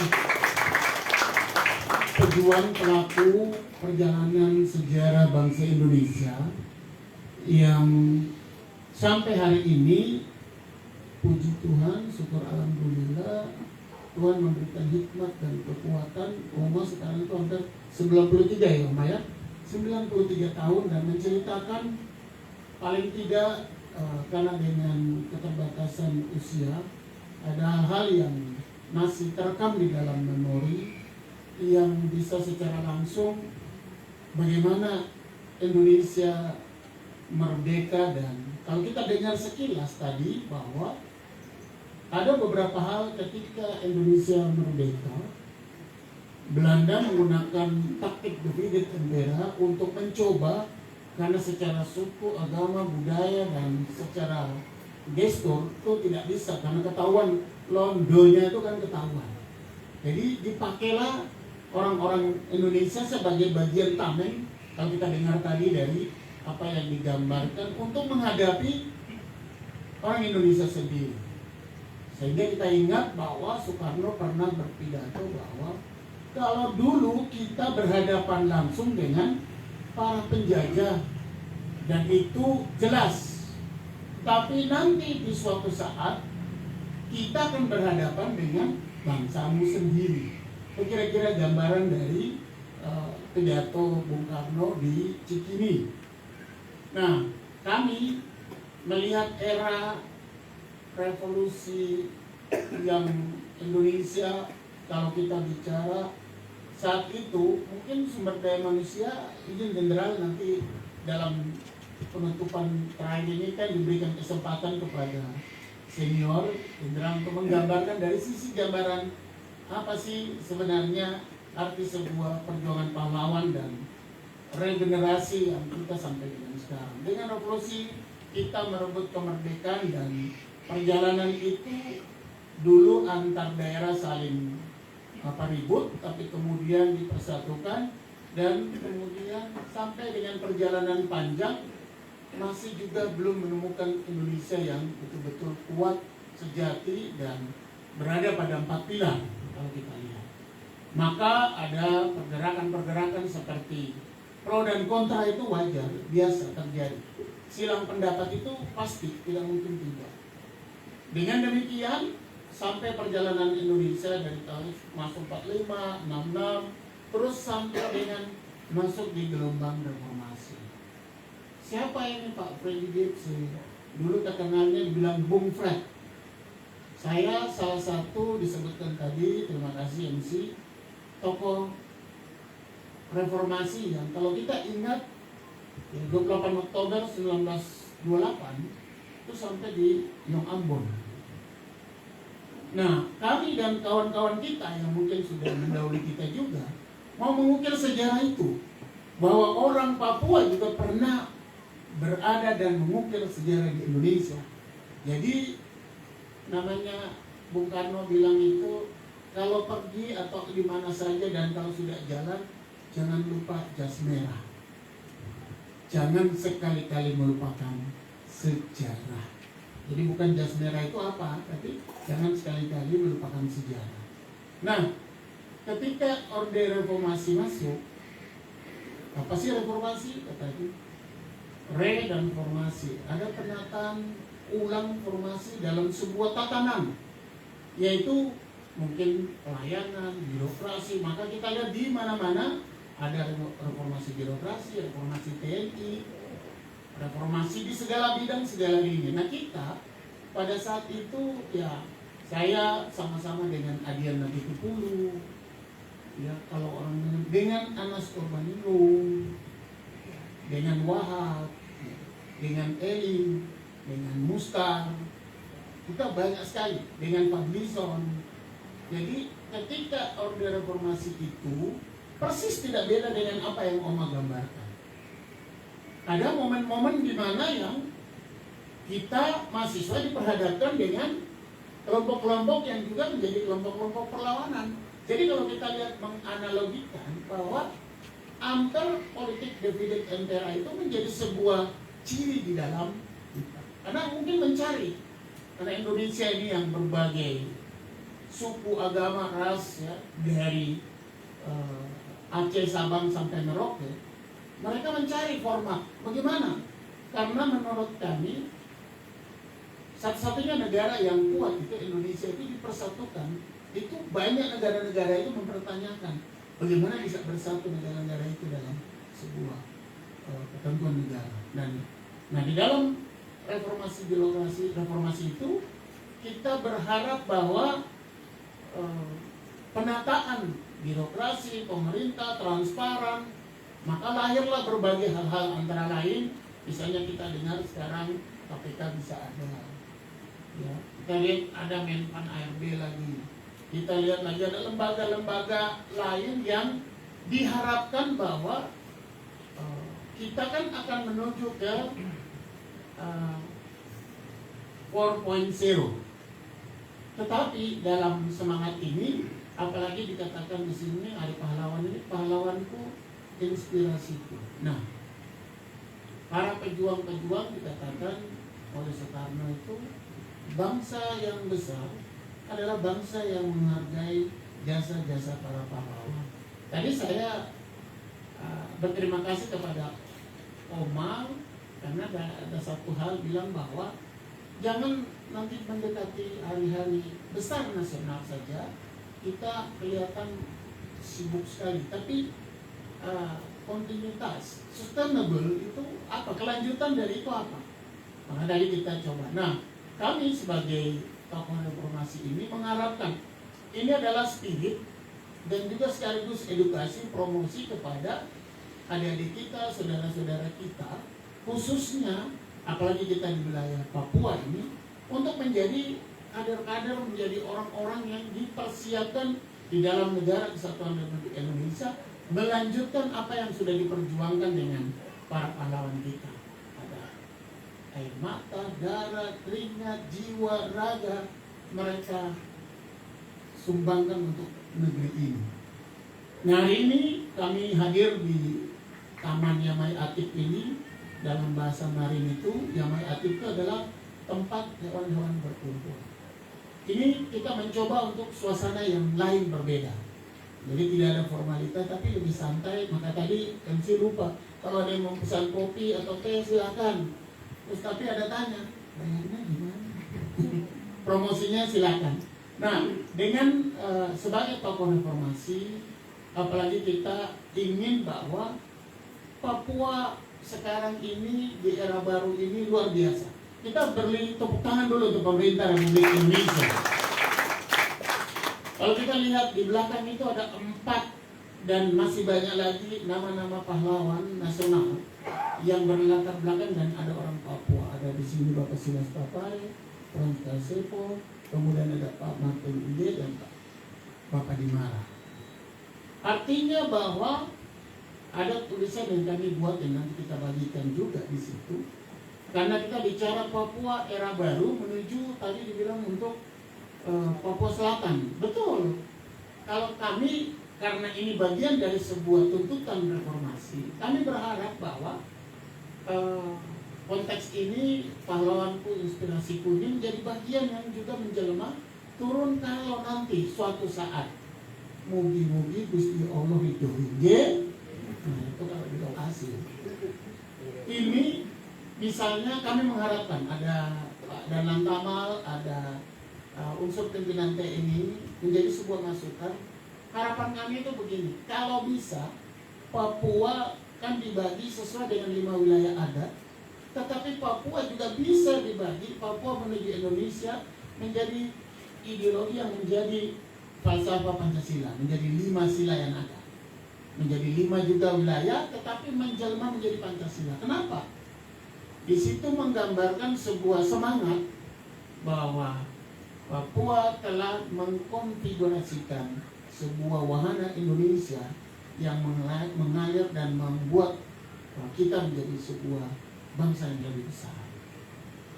pejuang pelaku perjalanan sejarah bangsa Indonesia yang sampai hari ini, puji Tuhan, syukur alhamdulillah, Tuhan memberikan hikmat dan kekuatan. Oma sekarang itu hampir 93 ya Oma ya, 93 tahun, dan menceritakan paling tidak karena dengan keterbatasan usia, ada hal-hal yang masih terekam di dalam memori yang bisa secara langsung bagaimana Indonesia merdeka. Dan kalau kita dengar sekilas tadi bahwa ada beberapa hal ketika Indonesia merdeka, Belanda menggunakan taktik divide and impera untuk mencoba, karena secara suku, agama, budaya, dan secara gestur itu tidak bisa, karena ketahuan Londonya itu kan ketahuan. Jadi dipakailah orang-orang Indonesia sebagai bagian tameng, kalau kita dengar tadi dari apa yang digambarkan, untuk menghadapi orang Indonesia sendiri. Sehingga kita ingat bahwa Soekarno pernah berpidato bahwa kalau dulu kita berhadapan langsung dengan para penjajah, dan itu jelas, tapi nanti di suatu saat kita akan berhadapan dengan bangsamu sendiri. Itu kira-kira gambaran dari pidato Bung Karno di Cikini. Nah, kami melihat era revolusi yang Indonesia, kalau kita bicara saat itu, mungkin sumber daya manusia, izin jenderal nanti dalam penutupan terakhir ini kan diberikan kesempatan kepada senior jenderal untuk menggambarkan dari sisi gambaran apa sih sebenarnya arti sebuah perjuangan pahlawan dan regenerasi yang kita sampai dengan sekarang. Dengan revolusi kita merebut kemerdekaan, dan perjalanan itu dulu antar daerah saling ribut, tapi kemudian dipersatukan, dan kemudian sampai dengan perjalanan panjang masih juga belum menemukan Indonesia yang betul-betul kuat, sejati, dan berada pada 4 pilar kalau kita lihat. Maka ada pergerakan-pergerakan seperti pro dan kontra, itu wajar, biasa terjadi. Silang pendapat itu pasti, tidak mungkin tidak. Dengan demikian, sampai perjalanan Indonesia dari tahun masuk 45, 66, terus sampai dengan masuk di gelombang reformasi. Siapa ini Pak Freddy Gibson? Dulu terkenalnya dibilang Bung Fred. Saya salah satu disebutkan tadi, terima kasih MC, tokoh reformasi yang kalau kita ingat 28 Oktober 1928 itu sampai di Yong Ambon. Nah, kami dan kawan-kawan kita yang mungkin sudah mendahului kita juga mau mengukir sejarah itu, bahwa orang Papua juga pernah berada dan mengukir sejarah di Indonesia. Jadi namanya Bung Karno bilang itu, kalau pergi atau di mana saja dan kalau sudah jalan, jangan lupa jas merah. Jangan sekali-kali melupakan sejarah. Jadi bukan jas merah itu apa, tapi jangan sekali-kali melupakan sejarah. Nah, ketika Orde Reformasi masuk, apa sih reformasi? Tadi re dan formasi, ada penataan ulang formasi dalam sebuah tatanan, yaitu mungkin pelayanan, birokrasi. Maka kita lihat di mana-mana ada reformasi birokrasi, reformasi TNI, reformasi di segala bidang, segala lini. Nah, kita pada saat itu ya, saya sama-sama dengan Adian Nabitupulu, ya kalau orang dengan Anas Urbaningrum, dengan Wahab, dengan Elin, dengan Mustar, kita banyak sekali, dengan Fadlison. Jadi ketika Orde Reformasi itu persis tidak beda dengan apa yang Oma gambarkan. Ada momen-momen di mana yang kita mahasiswa diperhadapkan dengan kelompok-kelompok yang juga menjadi kelompok-kelompok perlawanan. Jadi kalau kita lihat menganalogikan bahwa antar politik divide impera itu menjadi sebuah ciri di dalam kita. Karena mungkin mencari, karena Indonesia ini yang berbagai suku, agama, ras, ya, dari Aceh, Sabang sampai Merauke, mereka mencari format bagaimana. Karena menurut kami satu-satunya negara yang kuat itu Indonesia itu dipersatukan. Itu banyak negara-negara itu mempertanyakan bagaimana bisa bersatu negara-negara itu dalam sebuah ketentuan negara. Dan nah, di dalam reformasi birokrasi, reformasi itu kita berharap bahwa penataan birokrasi, pemerintah, transparan, maka lahirlah berbagai hal-hal, antara lain misalnya kita dengar sekarang KPK bisa ada, ya, kita lihat ada Menpan ARB lagi, kita lihat lagi ada lembaga-lembaga lain yang diharapkan bahwa kita kan akan menuju ke 4.0. Tetapi dalam semangat ini, apalagi dikatakan di sini Ari Pahlawan ini, pahlawanku, inspirasiku. Nah, para pejuang-pejuang dikatakan oleh Soekarno itu bangsa yang besar adalah bangsa yang menghargai jasa-jasa para pahlawan. Tadi saya berterima kasih kepada Oma karena ada satu hal bilang bahwa jangan nanti mendekati hari-hari besar nasional saja kita kelihatan sibuk sekali, tapi kontinuitas, sustainable itu apa? Kelanjutan dari itu apa? Maka dari kita coba. Nah, kami sebagai tokoh reformasi ini mengharapkan ini adalah spirit dan juga sekaligus edukasi, promosi kepada adik-adik kita, saudara-saudara kita, khususnya apalagi kita di wilayah Papua ini, untuk menjadi kader-kader, menjadi orang-orang yang dipersiapkan di dalam negara kesatuan Republik Indonesia, melanjutkan apa yang sudah diperjuangkan dengan para pahlawan kita. Ada air mata, darah, keringat, jiwa, raga, mereka sumbangkan untuk negeri ini. Nah, hari ini kami hadir di Taman Yamai Atip ini. Dalam bahasa Marin itu, Yamai Atip itu adalah tempat hewan-hewan berkumpul. Ini kita mencoba untuk suasana yang lain, berbeda. Jadi tidak ada formalitas, tapi lebih santai. Maka tadi MC lupa, kalau ada yang mau pesan kopi atau teh silakan. Terus tapi ada tanya, bayarnya gimana? Promosinya silakan. Nah, dengan sebagai tokoh reformasi, apalagi kita ingin bahwa Papua sekarang ini di era baru ini luar biasa. Kita beri tepuk tangan dulu untuk pemerintah Republik Indonesia. Kalau kita lihat di belakang itu ada 4 dan masih banyak lagi nama-nama pahlawan nasional yang berlatar belakang, dan ada orang Papua. Ada di sini Bapak Silas Papai, Frans Kasepo, kemudian ada Pak Martin Ide dan Bapak Dimara. Artinya bahwa ada tulisan yang kami buat yang nanti kita bagikan juga di situ. Karena kita bicara Papua era baru menuju tadi dibilang untuk Papua Selatan. Betul. Kalau kami, karena ini bagian dari sebuah tuntutan reformasi, kami berharap bahwa konteks ini pahlawanku, inspirasiku ini menjadi bagian yang juga menjelma turun kalau nanti suatu saat mugi-mugi Gusti Allah itu nah itu kalau di lokasi ini misalnya kami mengharapkan ada dan Lantamal, ada unsur pimpinan TNI menjadi sebuah masukan. Harapan kami itu begini, kalau bisa Papua kan dibagi sesuai dengan 5 wilayah adat, tetapi Papua juga bisa dibagi, Papua menuju Indonesia menjadi ideologi yang menjadi falsafah Pancasila, menjadi 5 sila yang ada, menjadi 5 juga wilayah, tetapi menjelma menjadi Pancasila. Kenapa? Di situ menggambarkan sebuah semangat bahwa Papua telah mengkonfigurasikan sebuah wahana Indonesia yang mengalir dan membuat kita menjadi sebuah bangsa yang lebih besar.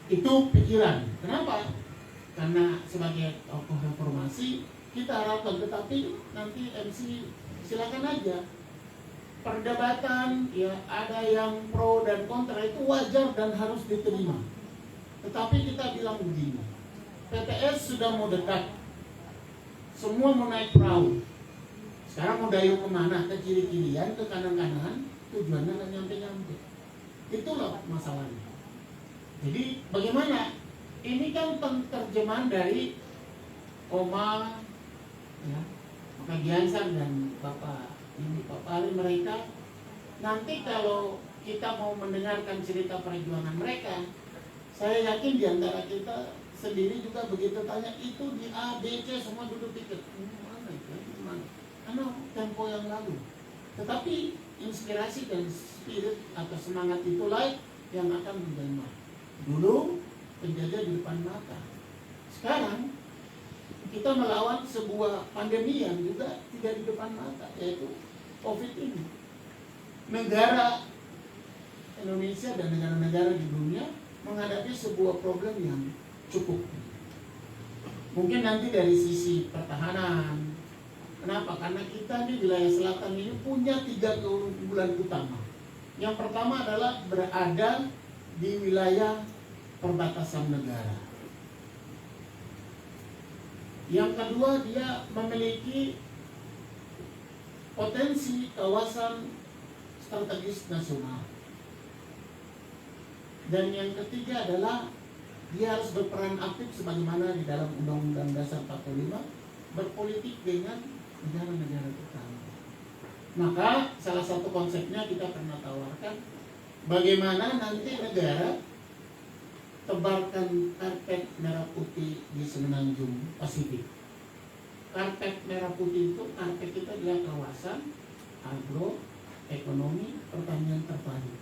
Itu pikiran. Kenapa? Karena sebagai tokoh reformasi kita harapkan, tetapi nanti MC silakan aja perdebatan ya, ada yang pro dan kontra, itu wajar dan harus diterima. Tetapi kita bilang begini, PTS sudah mau dekat, semua mau naik perahu. Sekarang mau dayung kemana? Ke kiri-kirian, ke kanan-kanan, tujuannya nggak nyampe-nyampe. Itulah masalahnya. Jadi bagaimana? Ini kan terjemahan dari Oma, ya, Pak Giansan dan Bapak Ari mereka. Nanti kalau kita mau mendengarkan cerita perjuangan mereka, saya yakin di antara kita sendiri juga begitu tanya itu di A, B, C semua duduk pikir mana itu, mana? Karena tempo yang lalu. Tetapi inspirasi dan spirit atau semangat itulah yang akan menjelma. Dulu penjajah di depan mata. Sekarang kita melawan sebuah pandemi yang juga tidak di depan mata, yaitu COVID ini. Negara Indonesia dan negara-negara di dunia menghadapi sebuah problem yang cukup. Mungkin nanti dari sisi pertahanan. Kenapa? Karena kita di wilayah selatan ini punya 3 keunggulan utama. Yang pertama adalah berada di wilayah perbatasan negara. Yang kedua, dia memiliki potensi kawasan strategis nasional. Dan yang ketiga adalah dia harus berperan aktif sebagaimana di dalam Undang-Undang Dasar 45 berpolitik dengan negara-negara tetangga. Maka salah satu konsepnya kita pernah tawarkan bagaimana nanti negara tebarkan karpet merah putih di semenanjung Pasifik. Karpet merah putih itu, karpet kita adalah kawasan agro, ekonomi, pertanian terpadu.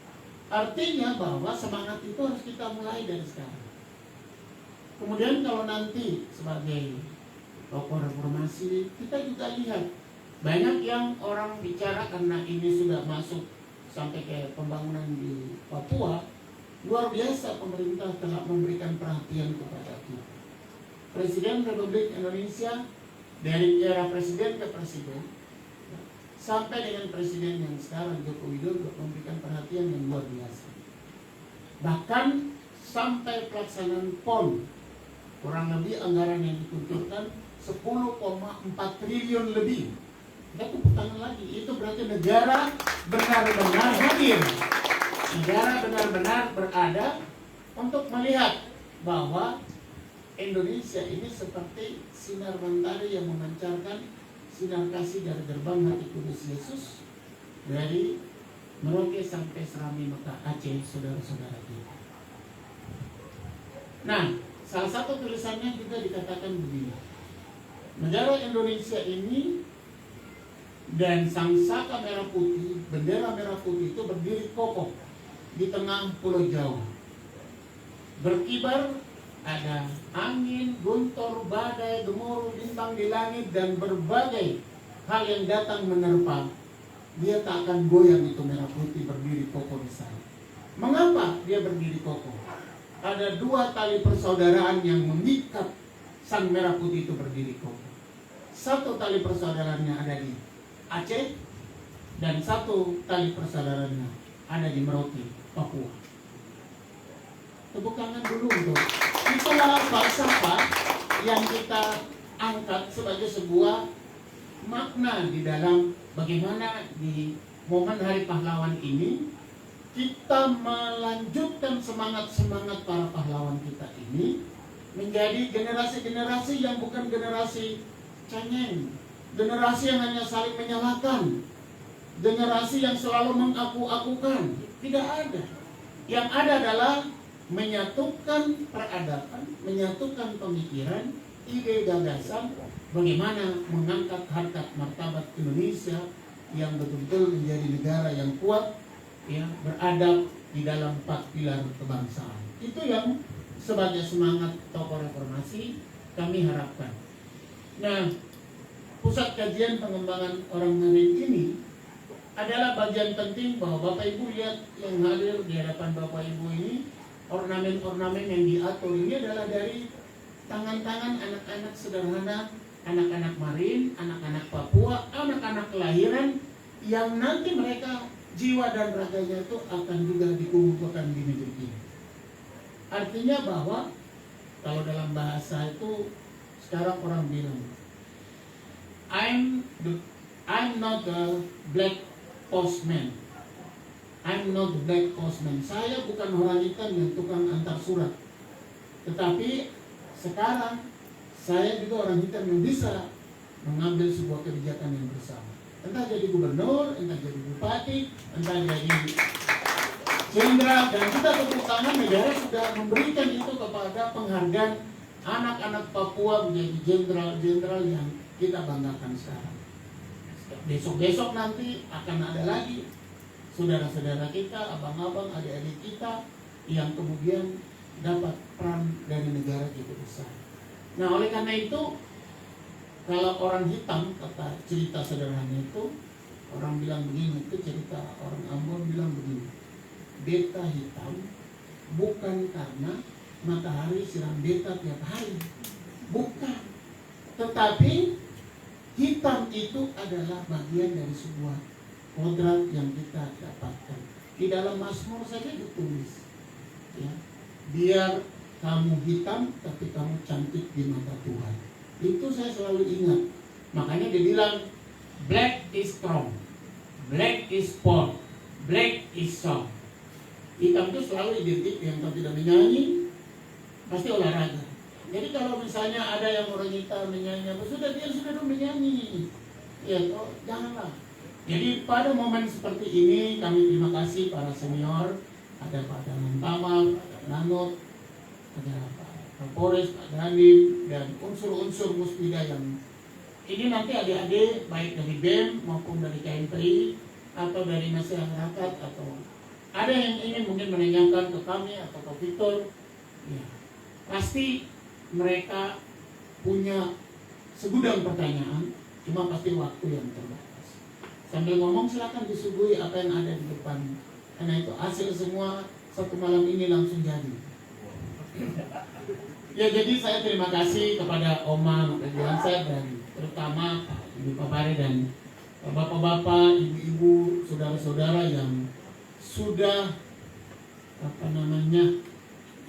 Artinya bahwa semangat itu harus kita mulai dari sekarang. Kemudian kalau nanti sebagai tokoh reformasi, kita juga lihat banyak yang orang bicara karena ini sudah masuk sampai ke pembangunan di Papua. Luar biasa pemerintah telah memberikan perhatian kepada kita. Presiden Republik Indonesia dari era presiden ke presiden sampai dengan presiden yang sekarang Joko Widodo memberikan perhatian yang luar biasa. Bahkan sampai pelaksanaan PON kurang lebih anggaran yang dikucurkan 10,4 triliun lebih. Kita tepuk tangan lagi. Itu berarti negara benar-benar hadir. Negara benar-benar berada untuk melihat bahwa Indonesia ini seperti sinar mentari yang memancarkan sinar kasih dari gerbang hati kudus Yesus dari Merauke sampai Serami Mekah Aceh, saudara-saudara kita. Nah, salah satu tulisannya juga dikatakan begini. Negara Indonesia ini dan sang saka merah putih, bendera merah putih itu berdiri kokoh di tengah Pulau Jawa. Berkibar ada angin, guntur, badai, gemuruh, bintang di langit dan berbagai hal yang datang menerpa. Dia tak akan goyang, itu merah putih berdiri kokoh di sana. Mengapa dia berdiri kokoh? Ada 2 tali persaudaraan yang mengikat sang merah putih itu berdiri kokoh. Satu tali persaudaraannya ada di Aceh dan satu tali persaudaraannya ada di Merauke, Papua. Tepuk tangan dulu untuk itulah falsafah yang kita angkat sebagai sebuah makna di dalam bagaimana di momen Hari Pahlawan ini kita melanjutkan semangat-semangat para pahlawan kita ini menjadi generasi-generasi yang bukan generasi cengeng, generasi yang hanya saling menyalahkan, generasi yang selalu mengaku-akukan. Tidak ada. Yang ada adalah menyatukan peradaban, menyatukan pemikiran, ide gagasan, bagaimana mengangkat harkat martabat Indonesia yang betul-betul menjadi negara yang kuat, ya, beradab di dalam 4 pilar kebangsaan. Itu yang sebagai semangat tokoh reformasi kami harapkan. Nah, pusat kajian pengembangan orang marin ini adalah bagian penting bahwa Bapak Ibu lihat yang hadir di hadapan Bapak Ibu ini, ornamen-ornamen yang diatur ini adalah dari tangan-tangan anak-anak sederhana, anak-anak marin, anak-anak Papua, anak-anak kelahiran yang nanti mereka jiwa dan raganya itu akan juga dikumpulkan di negeri ini. Artinya bahwa kalau dalam bahasa itu sekarang orang bilang I'm not the black postman. I'm not the black postman. Saya bukan orang hitam yang tukang antar surat. Tetapi sekarang saya juga orang hitam yang bisa mengambil sebuah kebijakan yang bersama. Entah jadi gubernur, entah jadi bupati, entah jadi jenderal, dan kita tepuk tangan negara sudah memberikan itu kepada penghargaan anak-anak Papua menjadi jenderal-jenderal yang kita banggakan sekarang. Besok-besok nanti akan ada lagi saudara-saudara kita, abang-abang, adik-adik kita yang kemudian dapat peran dari negara kita besar. Nah, oleh karena itu, kalau orang hitam, kata cerita sederhana itu, orang bilang begini, itu cerita orang Ambon bilang begini, beta hitam bukan karena matahari siram beta tiap hari, bukan, tetapi hitam itu adalah bagian dari sebuah kodrat yang kita dapatkan. Di dalam Mazmur saja ditulis, ya, biar kamu hitam tapi kamu cantik di mata Tuhan. Itu saya selalu ingat. Makanya dia bilang black is strong, black is poor, black is soft. Hitam itu selalu identik yang kalau tidak menyanyi pasti olahraga. Jadi kalau misalnya ada yang orang hitam menyanyi, dia sudah dong menyanyi. Ya, oh, janganlah. Jadi pada momen seperti ini kami terima kasih para senior, ada Pak Daman Tamal, Pak Nanot, ada Pak Kapolres, Pak Dandim, dan unsur-unsur Muspida yang ini nanti adik-adik baik dari BEM maupun dari KMPI atau dari masyarakat atau ada yang ingin mungkin menanyakan ke kami atau ke Victor, ya, pasti mereka punya segudang pertanyaan, cuma pasti waktu yang terbatas. Sambil ngomong silakan disuguhi apa yang ada di depan, karena itu hasil semua satu malam ini langsung jadi. Ya, jadi saya terima kasih kepada Oma Makajiansa dan terutama Pak Ibu Papare dan bapak-bapak, ibu-ibu, saudara-saudara yang sudah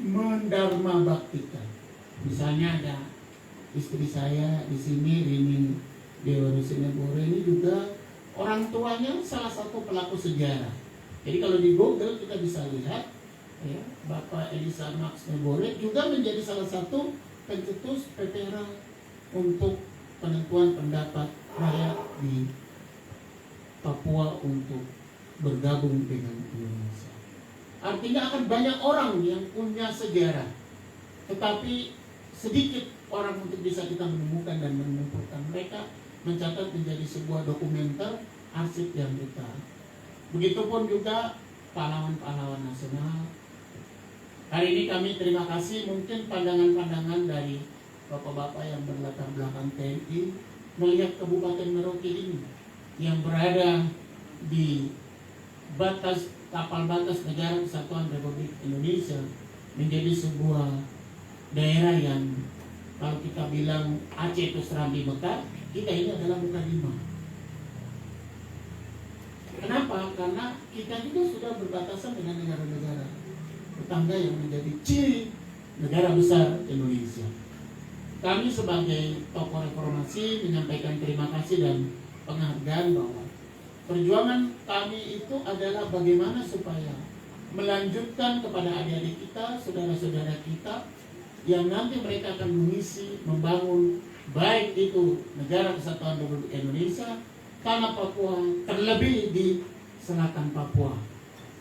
mendharma baktikan. Misalnya ada istri saya di sini, Rini Dewa Rusinebore, ini juga orang tuanya salah satu pelaku sejarah. Jadi kalau di Google kita bisa lihat, ya, Bapak Elisa Max Nebore juga menjadi salah satu pencetus PPRA untuk penentuan pendapat rakyat di Papua untuk bergabung dengan Indonesia. Artinya akan banyak orang yang punya sejarah, tetapi sedikit orang untuk bisa kita menemukan dan mengumpulkan mereka, mencatat menjadi sebuah dokumenter arsip yang kita. Begitupun juga pahlawan-pahlawan nasional. Hari ini kami terima kasih mungkin pandangan-pandangan dari bapak-bapak yang berlatar belakang TNI melihat Kabupaten Merauke ini yang berada di batas kapal batas Negara Kesatuan Republik Indonesia menjadi sebuah daerah yang kalau kita bilang Aceh itu Serambi Mekah, kita ini adalah Mukadimah. Kenapa? Karena kita juga sudah berbatasan dengan negara-negara tetangga yang menjadi ciri negara besar Indonesia. Kami sebagai tokoh reformasi menyampaikan terima kasih dan penghargaan bahwa perjuangan kami itu adalah bagaimana supaya melanjutkan kepada adik-adik kita, saudara-saudara kita yang nanti mereka akan mengisi, membangun baik itu Negara Kesatuan Republik Indonesia, tanah Papua, terlebih di selatan Papua.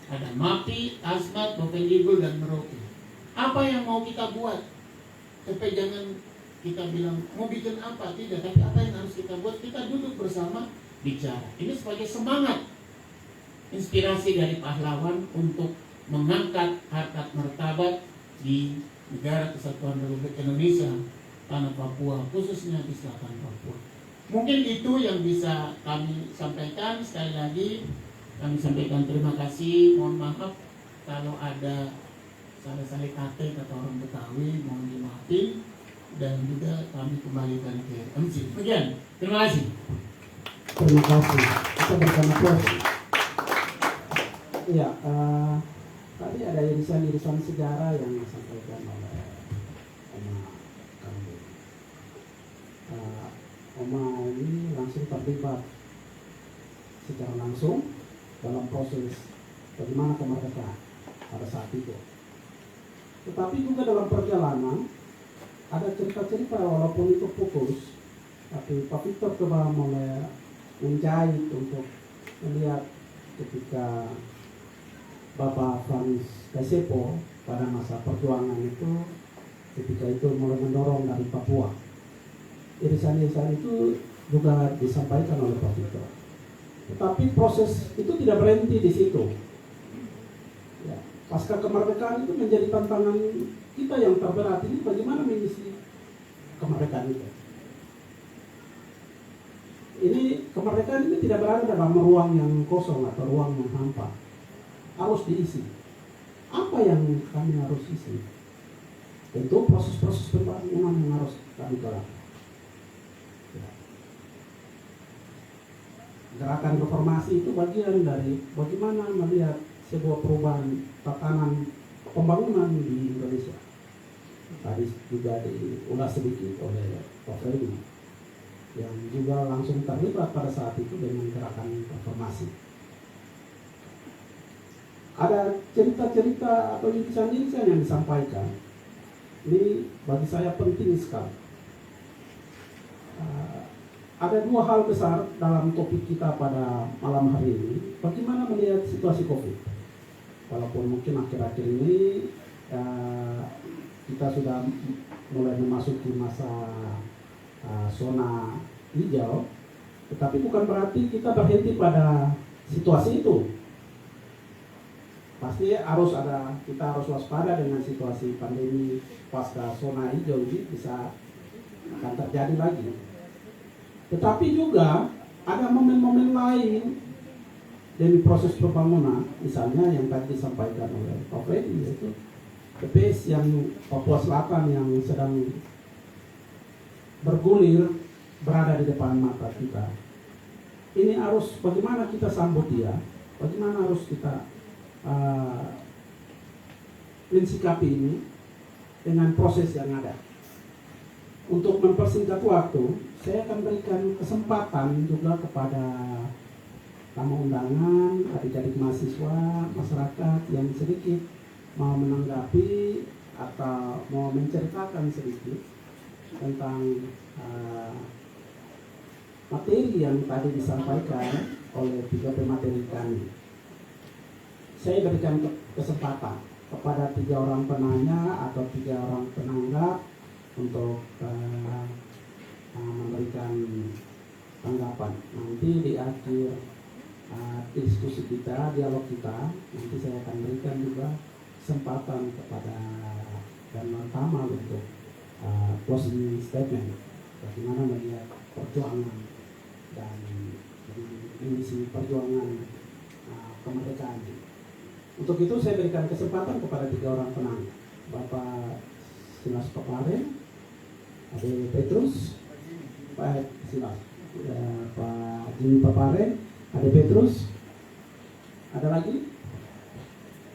Ada MAPI, ASMAT, Bovendigul, dan Merauke. Apa yang mau kita buat? Tapi jangan kita bilang mau bikin apa, tidak, tapi apa yang harus kita buat? Kita duduk bersama bicara. Ini sebagai semangat, inspirasi dari pahlawan untuk mengangkat harkat martabat di Negara Kesatuan Republik Indonesia, tanah Papua, khususnya di selatan Papua. Mungkin itu yang bisa kami sampaikan. Sekali lagi kami sampaikan terima kasih. Mohon maaf kalau ada salah-salah kata kata orang Betawi, mohon dimaafin. Dan juga kami kembalikan ke MC. Demikian, terima kasih. Terima kasih. Kita bersama Prof. Ya, tadi ada irisan-irisan sejarah yang disampaikan oleh Oma kami. Oma ini langsung terlibat secara langsung dalam proses bagaimana kemerdekaan pada saat itu. Tetapi juga dalam perjalanan ada cerita-cerita walaupun itu pupus, tapi Pak Victor coba mulai menjahit untuk melihat ketika Bapak Frans Kasepo pada masa perjuangan itu, ketika itu mulai mendorong dari Papua. Irisan-irisan itu juga disampaikan oleh Pak Victor. Tetapi proses itu tidak berhenti di situ. Ya, pasca kemerdekaan itu menjadi tantangan kita yang terberat ini, bagaimana mengisi kemerdekaan itu. Ini kemerdekaan ini tidak berada dalam ruang yang kosong atau ruang yang hampa. Harus diisi. Apa yang kami harus isi? Tentu proses-proses pembangunan yang harus kami gerak. Ya. Gerakan reformasi itu bagian dari bagaimana melihat sebuah perubahan tatanan pembangunan di Indonesia. Tadi juga diulas sedikit oleh Pak Freddy yang juga langsung terlibat pada saat itu dengan gerakan reformasi. Ada cerita-cerita atau irisan-irisan yang disampaikan. Ini bagi saya penting sekali. Ada dua hal besar dalam topik kita pada malam hari ini. Bagaimana melihat situasi COVID? Walaupun mungkin akhir-akhir ini kita sudah mulai memasuki masa zona hijau, tetapi bukan berarti kita berhenti pada situasi itu. Pasti kita harus waspada dengan situasi pandemi pasca zona hijau ini bisa akan terjadi lagi. Tetapi juga ada momen-momen lain dari proses pembangunan, misalnya yang tadi disampaikan oleh Pak Freddy, yaitu PPS yang Papua Selatan yang sedang bergulir berada di depan mata kita. Ini harus bagaimana kita sambut dia, bagaimana harus kita mensikapi ini dengan proses yang ada. Untuk mempersingkat waktu, saya akan berikan kesempatan juga kepada tamu undangan, adik-adik mahasiswa, masyarakat yang sedikit mau menanggapi atau mau menceritakan sedikit tentang materi yang tadi disampaikan oleh tiga pemateri kami. Saya berikan kesempatan kepada 3 orang penanya atau 3 orang penanggap untuk memberikan tanggapan. Nanti di akhir diskusi kita, dialog kita, nanti saya akan berikan juga kesempatan kepada dan pertama untuk closing statement, bagaimana melihat perjuangan dan misi perjuangan kemerdekaan. Untuk itu saya berikan kesempatan kepada 3 orang penanya, Bapak Silas Papare, Ade Petrus, Pak Silas, Pak Jimmy Papare, Ade Petrus, ada lagi?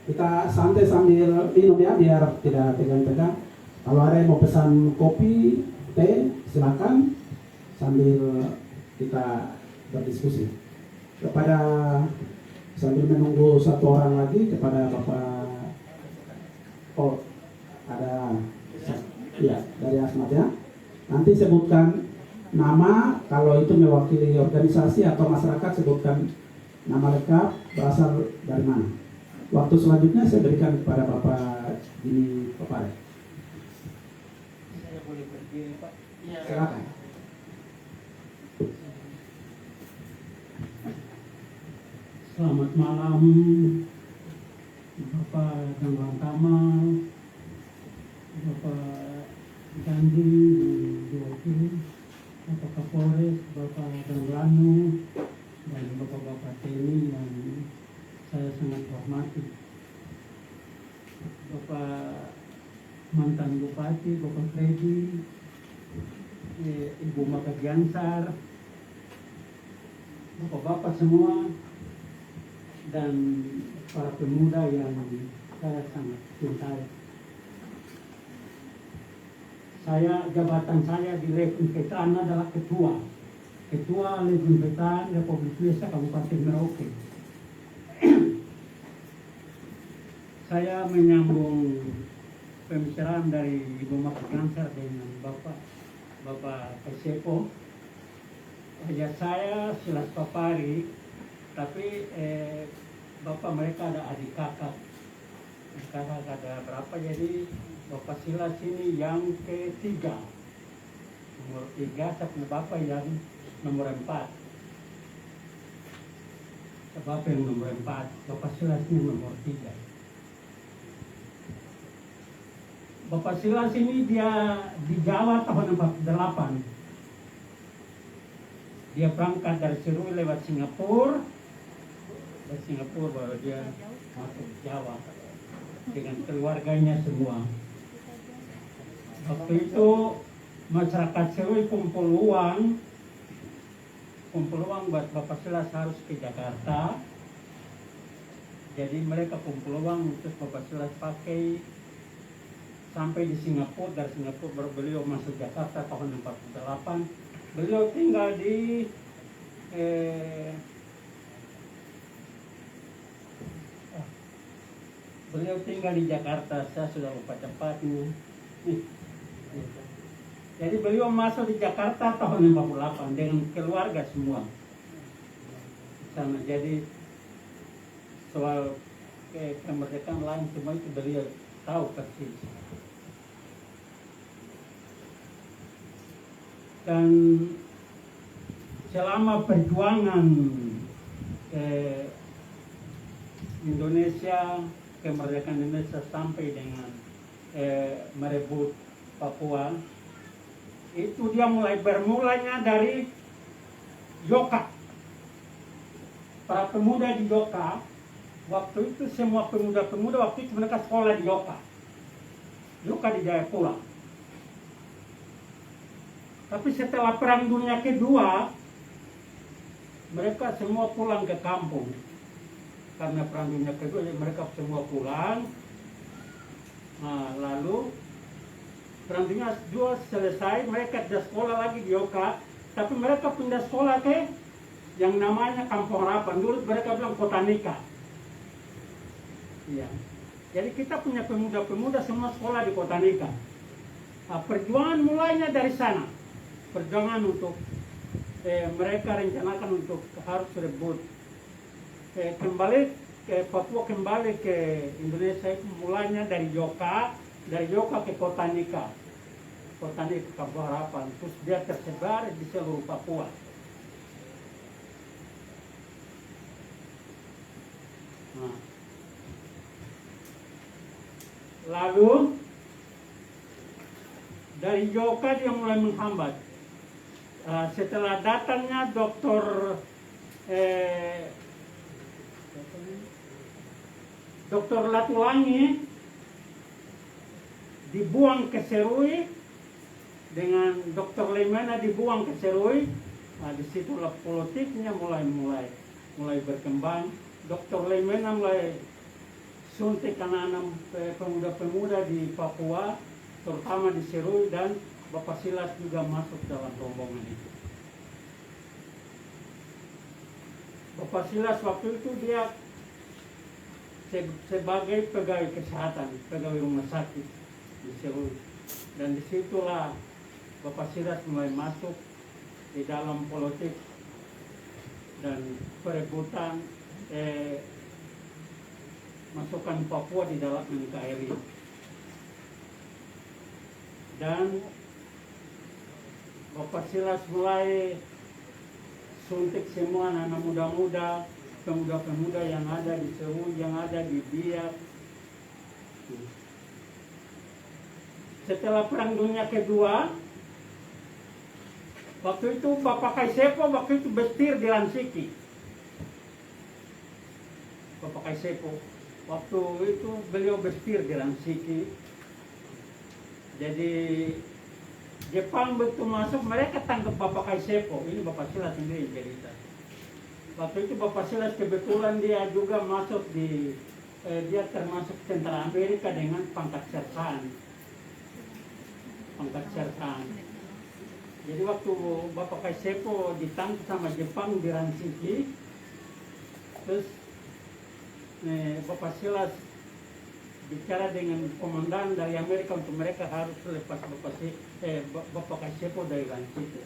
Kita santai sambil minum ya, biar tidak tegang-tegang. Kalau ada yang mau pesan kopi, teh, silakan sambil kita berdiskusi. Kepada sambil menunggu satu orang lagi, kepada Bapak, oh ada ya dari Asmat ya. Nanti sebutkan nama, kalau itu mewakili organisasi atau masyarakat sebutkan nama lengkap, berasal dari mana. Waktu selanjutnya saya berikan kepada Bapak Jimmy Papare. Saya boleh berdiri, Pak? Silakan. Selamat malam Bapak Gangguan Kamal, Bapak Gandhi, Diwakili, Bapak Kapolres, Bapak Danglano, dan Bapak-Bapak TNI yang saya sangat hormati. Bapak mantan Bupati, Bapak Freddy, Ibu Maka Giansar, Bapak-Bapak semua, dan para pemuda yang saya sangat cintai. Jabatan saya di Legun Veteran adalah Ketua Legun Veteran Republik Indonesia Kabupaten Merauke. Saya menyambung pembicaraan dari Ibu Maka Giansar dengan Bapak Kesepo. Ya, saya Silas Papari, tapi Bapak mereka ada adik kakak ada berapa, jadi Bapak Silas ini yang ketiga, nomor 3, tapi Bapak yang nomor 4. Bapak yang nomor 4, Bapak Silas ini nomor 3. Bapak Silas ini dia di Jawa tahun 48. Dia berangkat dari Serui lewat Singapura. Dari Singapura baru dia masuk Jawa dengan keluarganya semua. Waktu itu masyarakat Serui kumpul uang buat Bapak Silas harus ke Jakarta. Jadi mereka kumpul uang untuk Bapak Silas pakai sampai di Singapura. Dari Singapura baru beliau masuk Jakarta tahun 48. Beliau tinggal di Jakarta. Saya sudah lupa tempatnya. Jadi beliau masuk di Jakarta tahun 58 dengan keluarga semua. Sama, jadi soal kemerdekaan lain semua itu beliau tahu persis. Dan selama perjuangan Indonesia, kemerdekaan Indonesia sampai dengan merebut Papua, itu dia bermulanya dari Yoka. Para pemuda di Yoka, waktu itu semua pemuda-pemuda waktu itu mereka sekolah di Yoka di Jayapura. Tapi setelah Perang Dunia Kedua, mereka semua pulang ke kampung. Karena Perang Dunia Kedua, mereka semua pulang. Nah, lalu Perang Dunia Kedua selesai, mereka tidak sekolah lagi di Yoka, tapi mereka pindah sekolah ke yang namanya Kampung Harapan. Dulu mereka bilang Kota Nika. Iya. Jadi kita punya pemuda-pemuda semua sekolah di Kota Nika. Nah, perjuangan mulainya dari sana. Perjuangan untuk mereka rencanakan untuk harus rebut kembali ke Papua, kembali ke Indonesia itu mulainya dari Yoka ke Kota Nika, Kampung Harapan, terus dia tersebar di seluruh Papua. Nah. Lalu dari Yoka dia mulai menghambat. Setelah datangnya Dr. Latulangi dibuang ke Serui, dengan Dr. Lemena dibuang ke Serui. Nah, disitulah politiknya mulai berkembang. Dr. Lemena mulai suntik anak-anak pemuda-pemuda di Papua, terutama di Serui, dan Bapak Silas juga masuk dalam rombongan itu. Bapak Silas waktu itu dia sebagai pegawai kesehatan, pegawai rumah sakit di Serui, dan disitulah Bapak Silas mulai masuk di dalam politik dan perebutan masukkan Papua di dalam NKRI. Dan Bapak Silas mulai suntik semua anak muda-muda, pemuda-pemuda yang ada di Serui, yang ada di Biak. Setelah Perang Dunia Kedua, waktu itu Bapak Kaisepo waktu itu bestir di Lansiki. Bapak Kaisepo waktu itu beliau bestir di Lansiki. Jadi Jepang begitu masuk, mereka tangkap Bapak Kaisepo. Ini Bapak Silas sendiri cerita. Waktu itu Bapak Silas kebetulan dia juga masuk di dia termasuk tentara Amerika dengan pangkat sersan. Pangkat sersan. Jadi waktu Bapak Kaisepo ditangkap sama Jepang di Lansiki, terus Bapak Silas bicara dengan komandan dari Amerika untuk mereka harus lepas Bapak Kaisepo dari Lansiki.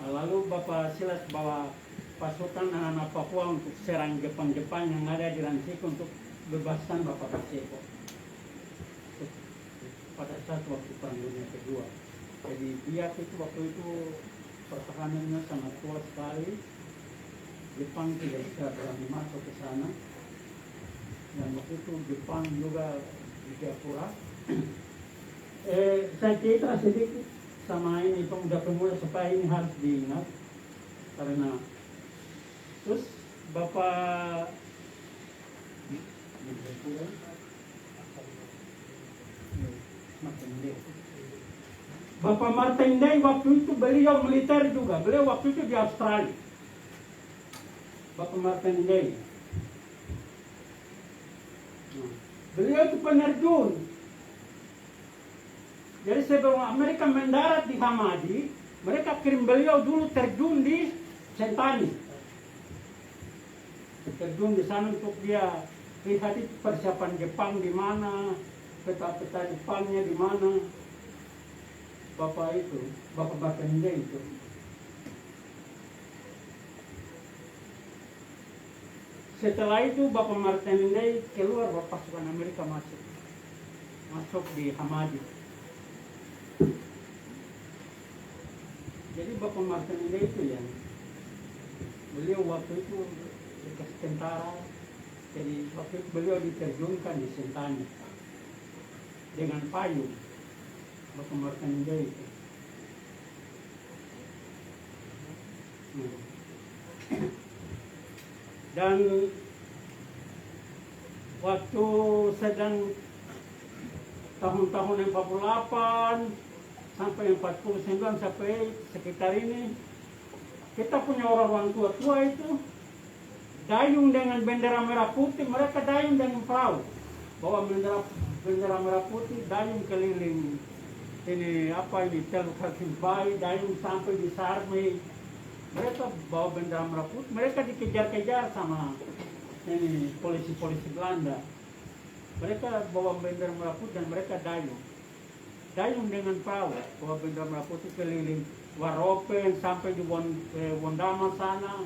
Lalu Bapak Silas bawa pasukan anak-anak Papua untuk serang Jepang-Jepang yang ada di Lansiki untuk bebaskan Bapak Kaisepo pada saat waktu Perang Dunia Kedua. Jadi dia itu waktu itu pertahanannya sangat kuat sekali. Jepang tidak bisa berani masuk ke sana. Dan waktu itu Jepang juga di Jayapura. Saya cerita sedikit sama ini pemuda-pemuda supaya ini harus diingat, karena terus Bapak Martin Day waktu itu beliau militer juga, beliau waktu itu di Australia. Bapak Martin Day. Beliau itu penerjun. Jadi sebelum Amerika mendarat di Hamadi, mereka kirim beliau dulu terjun di Sentani. Terjun di sana untuk dia lihat persiapan Jepang di mana, peta-peta Jepangnya di mana. Bapak Batende itu. Setelah itu Bapak Martin Day keluar, pasukan Amerika masuk di Hamadi. Jadi Bapak Martin Day itu ya, beliau waktu itu bekas tentara. Jadi waktu itu beliau diterjunkan di Sentani dengan payung. Bapak Martin Day itu. Dan waktu sedang tahun-tahun 48 sampai 49 sampai sekitar ini, kita punya orang tua itu dayung dengan bendera merah putih, mereka dayung dengan perahu, bawa bendera merah putih, dayung keliling ini Teluk Hakim-Bai, dayung sampai di Sarmi. Mereka bawa bendera merah putih, mereka dikejar-kejar sama ini polisi-polisi Belanda. Mereka bawa bendera merah putih dan mereka dayung dengan perahu, bawa bendera merah putih keliling Waropen sampai di Wondama sana,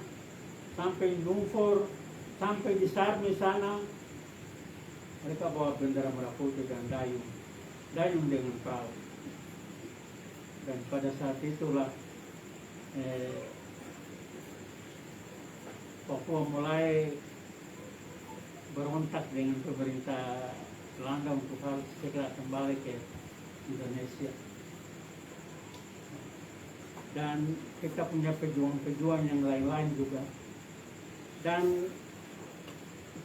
sampai di Lumfor, sampai di Sarmi sana. Mereka bawa bendera merah putih dan dayung dengan perahu. Dan pada saat itulah Papua mulai berontak dengan pemerintah Belanda untuk harus segera kembali ke Indonesia. Dan kita punya pejuang-pejuang yang lain-lain juga. Dan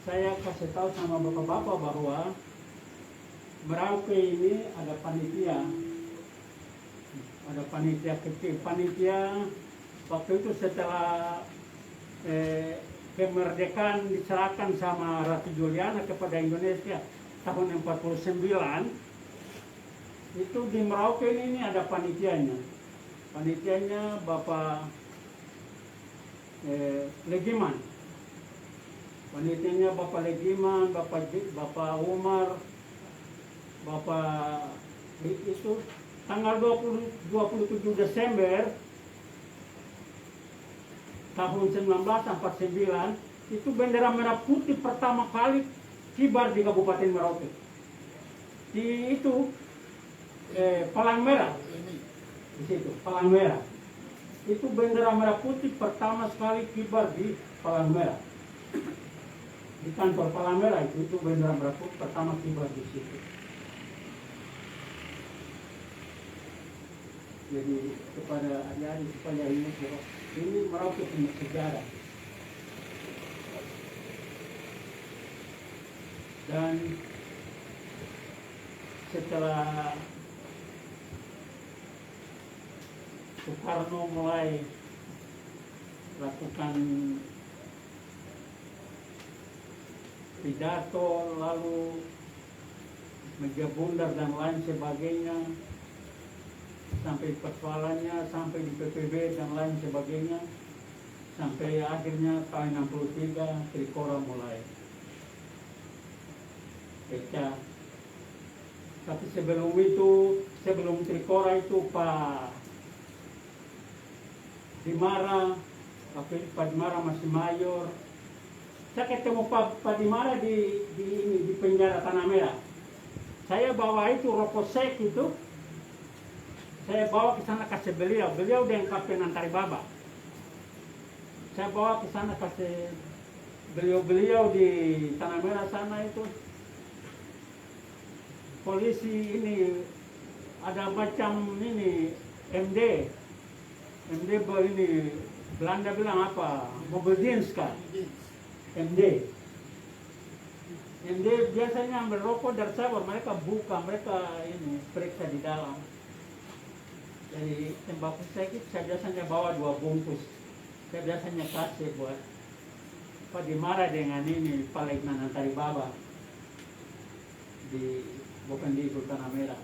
saya kasih tahu sama bapak-bapak bahwa Merauke ini ada panitia kecil. Panitia waktu itu setelah kemerdekaan diserahkan sama Ratu Juliana kepada Indonesia tahun 49, itu di Merauke ini ada panitianya. Panitianya Bapak Legiman. Panitianya Bapak Legiman, Bapak Umar, Bapak itu tanggal 27 Desember tahun 1949 itu bendera merah putih pertama kali kibar di Kabupaten Merauke. Di itu Palang Merah. Di situ Palang Merah. Itu bendera merah putih pertama sekali kibar di Palang Merah. Di kantor Palang Merah itu bendera merah putih pertama kibar di situ. Jadi kepada adik-adik supaya ingat bahwa ini Merauke punya sejarah. Dan setelah Soekarno mulai lakukan pidato, lalu meja bundar dan lain sebagainya, sampai persoalannya, sampai di PPB dan lain sebagainya, sampai akhirnya tahun 63 Trikora mulai pecah. Tapi sebelum itu, sebelum Trikora itu Pak Dimara, Pak Dimara masih mayor. Saya ketemu Pak Dimara di penjara Tanah Merah. Saya bawa itu rokok sek itu, saya bawa ke sana kasih beliau dengan Kapten Antari Baba. Saya bawa ke sana kasih beliau di Tanah Merah sana itu. Polisi ini ada macam ini MD ini Belanda bilang apa? Mobil jeans kan? MD biasanya ambil rokok dari saya, mereka buka, mereka ini periksa di dalam. Jadi tembakau saya biasanya bawa 2 bungkus. Saya biasanya kasih buat Pak Dimara dengan ini Pak Letnan Antari Baba bukan di Tanah Merah.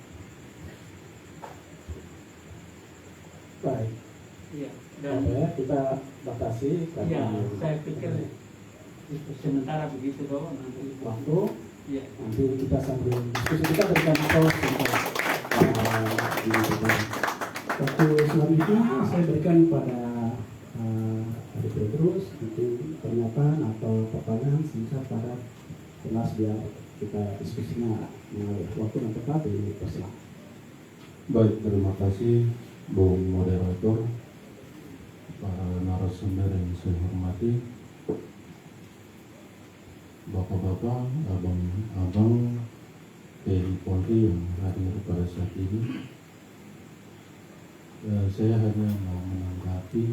Baik. Iya. Dan kita batasi iya, karena saya pikir itu sementara begitu doang nanti. waktu. Iya. Nanti kita sambil diskusi, kita berikan tos untuk waktu selanjutnya saya berikan pada Adik Petrus itu pernyataan atau paparan singkat pada kelas biar kita diskusinya mengalir. Waktu yang tepat di persilahan. Baik, terima kasih Bung Moderator, para narasumber yang saya hormati, Bapak-bapak, abang-abang TNI Polri yang hadir pada saat ini. Saya hanya mau menanggapi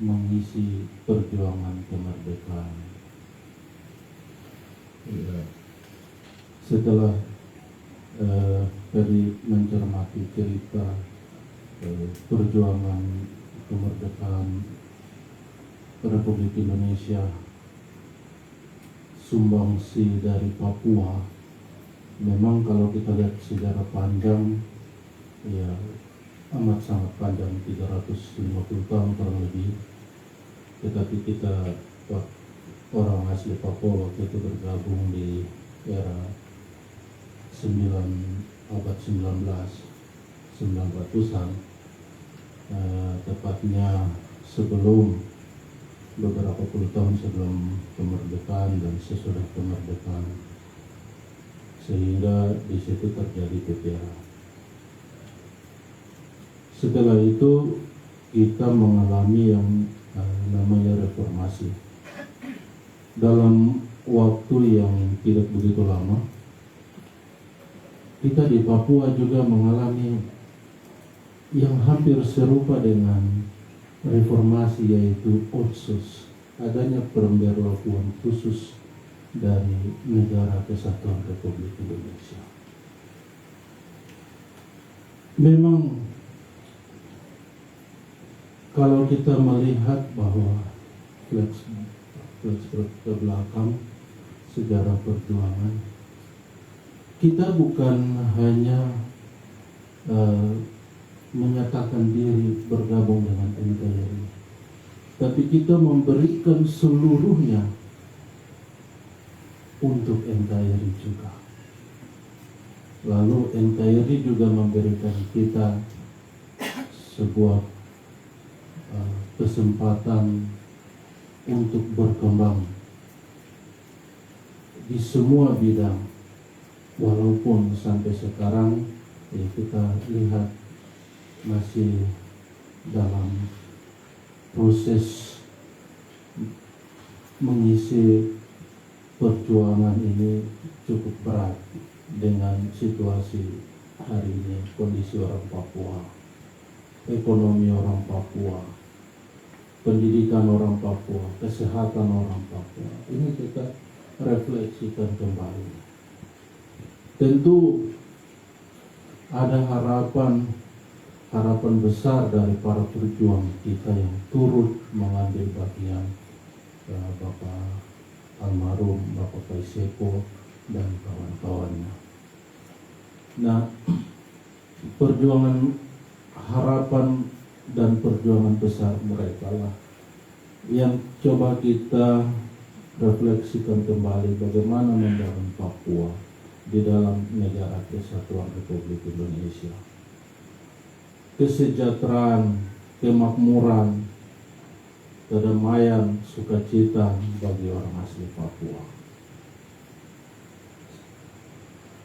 mengisi perjuangan kemerdekaan. Setelah dari mencermati cerita perjuangan kemerdekaan Republik Indonesia, sumbangsi dari Papua, memang kalau kita lihat sejarah panjang, ya amat sangat panjang, 350 tahun kurang lebih. Tetapi kita orang asli Papua waktu itu bergabung di era abad 1900-an, tepatnya sebelum beberapa puluh tahun sebelum kemerdekaan dan sesudah kemerdekaan, sehingga di situ terjadi PPA. Setelah itu kita mengalami yang namanya reformasi. Dalam waktu yang tidak begitu lama, kita di Papua juga mengalami yang hampir serupa dengan reformasi, yaitu Otsus, adanya pemberlakuan khusus dari Negara Kesatuan Republik Indonesia. Memang kalau kita melihat bahwa flashback ke belakang sejarah perjuangan. Kita bukan hanya menyatakan diri bergabung dengan NKRI, tapi kita memberikan seluruhnya untuk NKRI juga. Lalu NKRI juga memberikan kita sebuah kesempatan untuk berkembang di semua bidang, walaupun sampai sekarang ya kita lihat masih dalam proses mengisi perjuangan ini cukup berat dengan situasi hari ini, kondisi orang Papua, ekonomi orang Papua, pendidikan orang Papua, kesehatan orang Papua. Ini kita refleksikan kembali. Tentu ada harapan besar dari para pejuang kita yang turut mengambil bagian, Bapak almarhum Bapak Paiseko dan kawan-kawannya. Nah, perjuangan harapan dan perjuangan besar mereka lah yang coba kita refleksikan kembali bagaimana membangun Papua di dalam negara kesatuan Republik Indonesia. Kesejahteraan, kemakmuran, kedamaian, sukacita bagi orang asli Papua.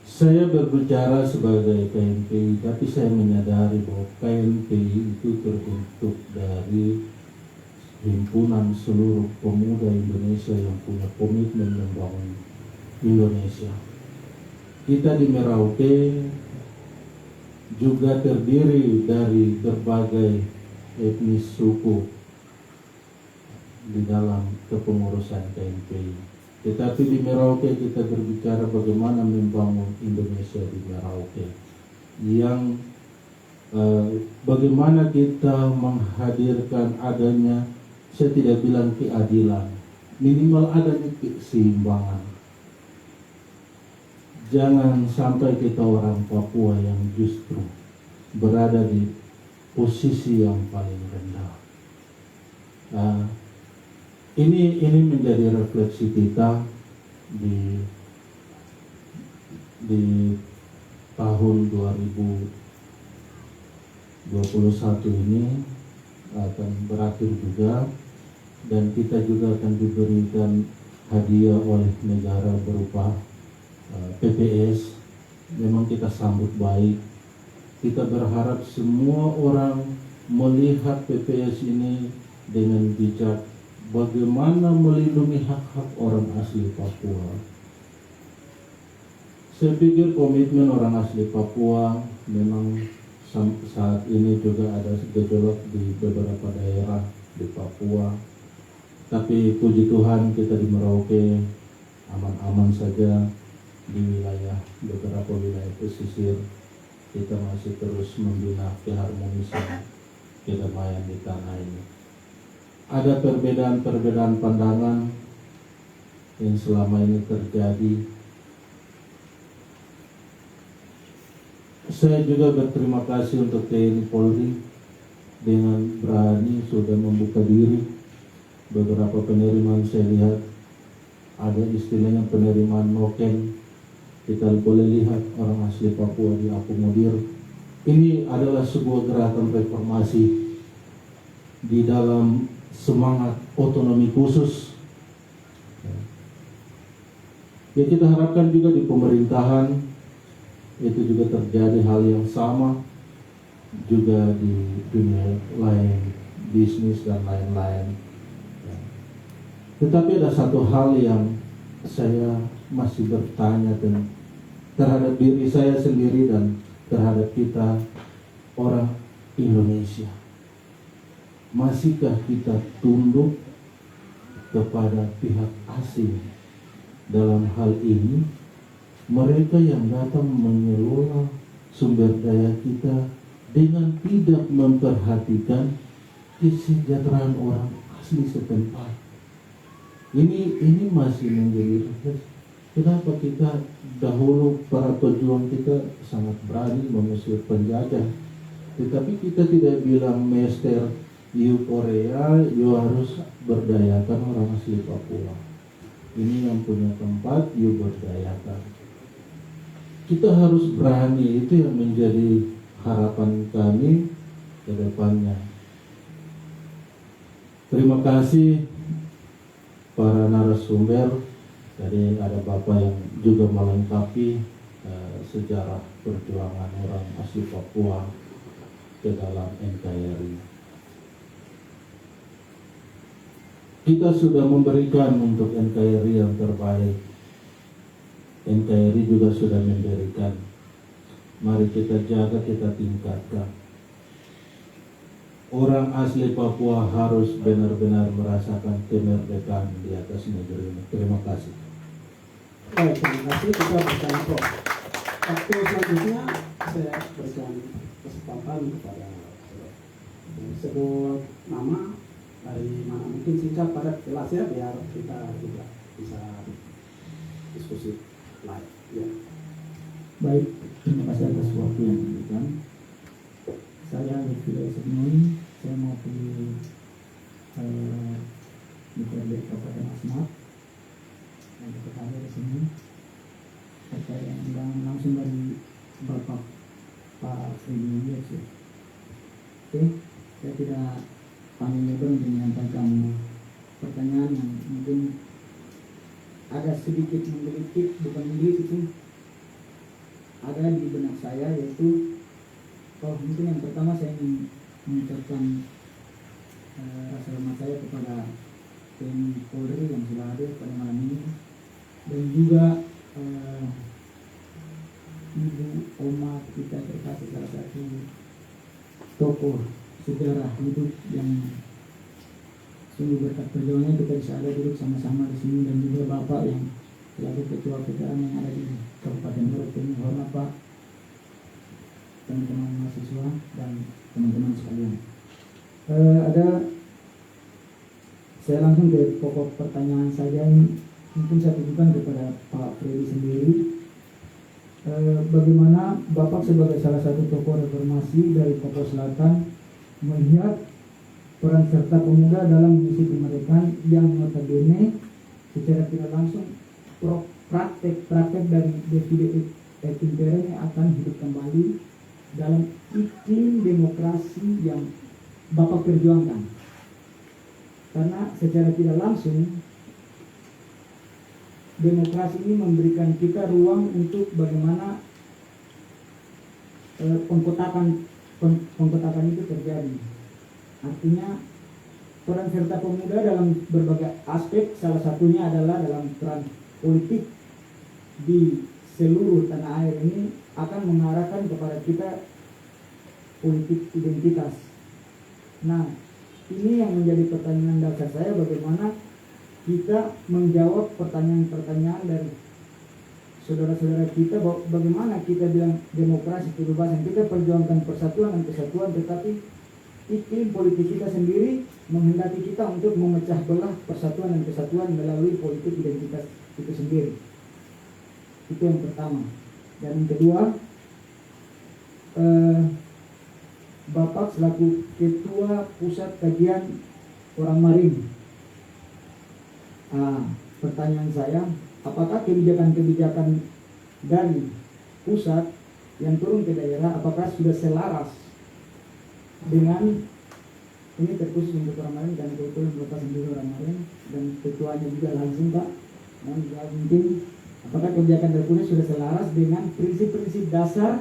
Saya berbicara sebagai KMPI, tapi saya menyadari bahwa KMPI itu terbentuk dari himpunan seluruh pemuda Indonesia yang punya komitmen membangun Indonesia. Kita di Merauke juga terdiri dari berbagai etnis suku di dalam kepengurusan KMPI. Tetapi di Merauke kita berbicara bagaimana membangun Indonesia di Merauke, yang bagaimana kita menghadirkan adanya, saya tidak bilang keadilan, minimal adanya keseimbangan. Jangan sampai kita orang Papua yang justru berada di posisi yang paling rendah. Ini menjadi refleksi kita di tahun 2021 ini akan berakhir juga, dan kita juga akan diberikan hadiah oleh negara berupa PPS. Memang kita sambut baik. Kita berharap semua orang melihat PPS ini dengan bijak, bagaimana melindungi hak-hak orang asli Papua. Saya pikir komitmen orang asli Papua memang saat ini juga ada gejolak di beberapa daerah di Papua. Tapi puji Tuhan kita di Merauke aman-aman saja. Di beberapa wilayah pesisir kita masih terus membina keharmonisan, kedamaian di tanah ini. Ada perbedaan pandangan yang selama ini terjadi. Saya juga berterima kasih untuk TNI Polri dengan berani sudah membuka diri. Beberapa penerimaan saya lihat ada istilahnya penerimaan noken. Kita boleh lihat orang asli Papua diakomodir. Ini adalah sebuah gerakan reformasi di dalam semangat otonomi khusus. Ya, kita harapkan juga di pemerintahan itu juga terjadi hal yang sama, juga di dunia lain, bisnis dan lain-lain. Tetapi ada satu hal yang saya masih bertanya terhadap diri saya sendiri dan terhadap kita orang Indonesia. Masihkah kita tunduk kepada pihak asing dalam hal ini? Mereka yang datang mengelola sumber daya kita dengan tidak memperhatikan kesejahteraan orang asli setempat. Ini masih menjadi refleks. Kenapa kita dahulu para pejuang kita sangat berani mengusir penjajah, tetapi kita tidak bilang Mester, you Korea, you harus berdayakan orang asli Papua. Ini yang punya tempat, you berdayakan. Kita harus berani, itu yang menjadi harapan kami ke depannya. Terima kasih para narasumber. Jadi ada Bapak yang juga melengkapi sejarah perjuangan orang asli Papua ke dalam NKRI. Kita sudah memberikan untuk NKRI yang terbaik. NKRI juga sudah memberikan. Mari kita jaga, kita tingkatkan. Orang asli Papua harus benar-benar merasakan kemerdekaan di atas negeri ini. Terima kasih. Baik, terima kasih. Kita bertanya Prof. Waktu selanjutnya saya berikan kesempatan kepada sebut nama dari mana, mungkin singkat padat jelas ya, biar kita juga bisa diskusi live. Ya. Baik, terima kasih atas waktu yang diberikan. Saya Lutfi Semui, saya mau pilih DPRD Kabupaten Asmat yang kita hadir di sini. Saya yang undang langsung dari Bapak Pak Freddy Williams. Oke, saya tidak panjang lebar untuk menyampaikan pertanyaan yang mungkin agak sedikit menggelitik, bukan menggelitik sih, ada di benak saya, yaitu mungkin yang pertama saya ingin mengucapkan rasa hormat saya kepada TNI Polri yang sudah hadir pada malam ini, dan juga Ibu Oma kita terkasih, salah satu tokoh sejarah hidup yang sungguh berkat perjuangannya kita bisa ada duduk sama-sama di sini, dan juga Bapak yang selaku ketua PKM yang ada di Kabupaten Merauke ini. Hormat Pak, teman-teman mahasiswa dan teman-teman sekalian. Saya langsung ke pokok pertanyaan saja. Ini mungkin saya tujukan kepada Pak Freddy sendiri. Bagaimana Bapak sebagai salah satu tokoh reformasi dari Papua Selatan melihat peran serta pemuda dalam misi kemerdekaan yang notabene secara tidak langsung praktek dari Devide et Impera ini akan hidup kembali dalam iklim demokrasi yang Bapak perjuangkan. Karena secara tidak langsung demokrasi ini memberikan kita ruang untuk bagaimana pengkotakan itu terjadi. Artinya peran serta pemuda dalam berbagai aspek, salah satunya adalah dalam peran politik di seluruh tanah air ini akan mengarahkan kepada kita politik identitas. Nah, ini yang menjadi pertanyaan dasar saya, bagaimana kita menjawab pertanyaan-pertanyaan dari saudara-saudara kita, bagaimana kita bilang demokrasi, kebebasan, kita perjuangkan persatuan dan kesatuan, tetapi iklim politik kita sendiri menghendaki kita untuk memecah belah persatuan dan kesatuan melalui politik identitas itu sendiri. Itu yang pertama. Dan yang kedua, Bapak selaku Ketua Pusat Kajian Orang Marin, pertanyaan saya, apakah kebijakan-kebijakan dari pusat yang turun ke daerah, apakah sudah selaras dengan, ini terkhusus untuk Orang Marin dan kebetulan Bapak sendiri Orang Marin dan ketuanya juga langsung Pak, dan juga mungkin apakah kebijakan dari pusat sudah selaras dengan prinsip-prinsip dasar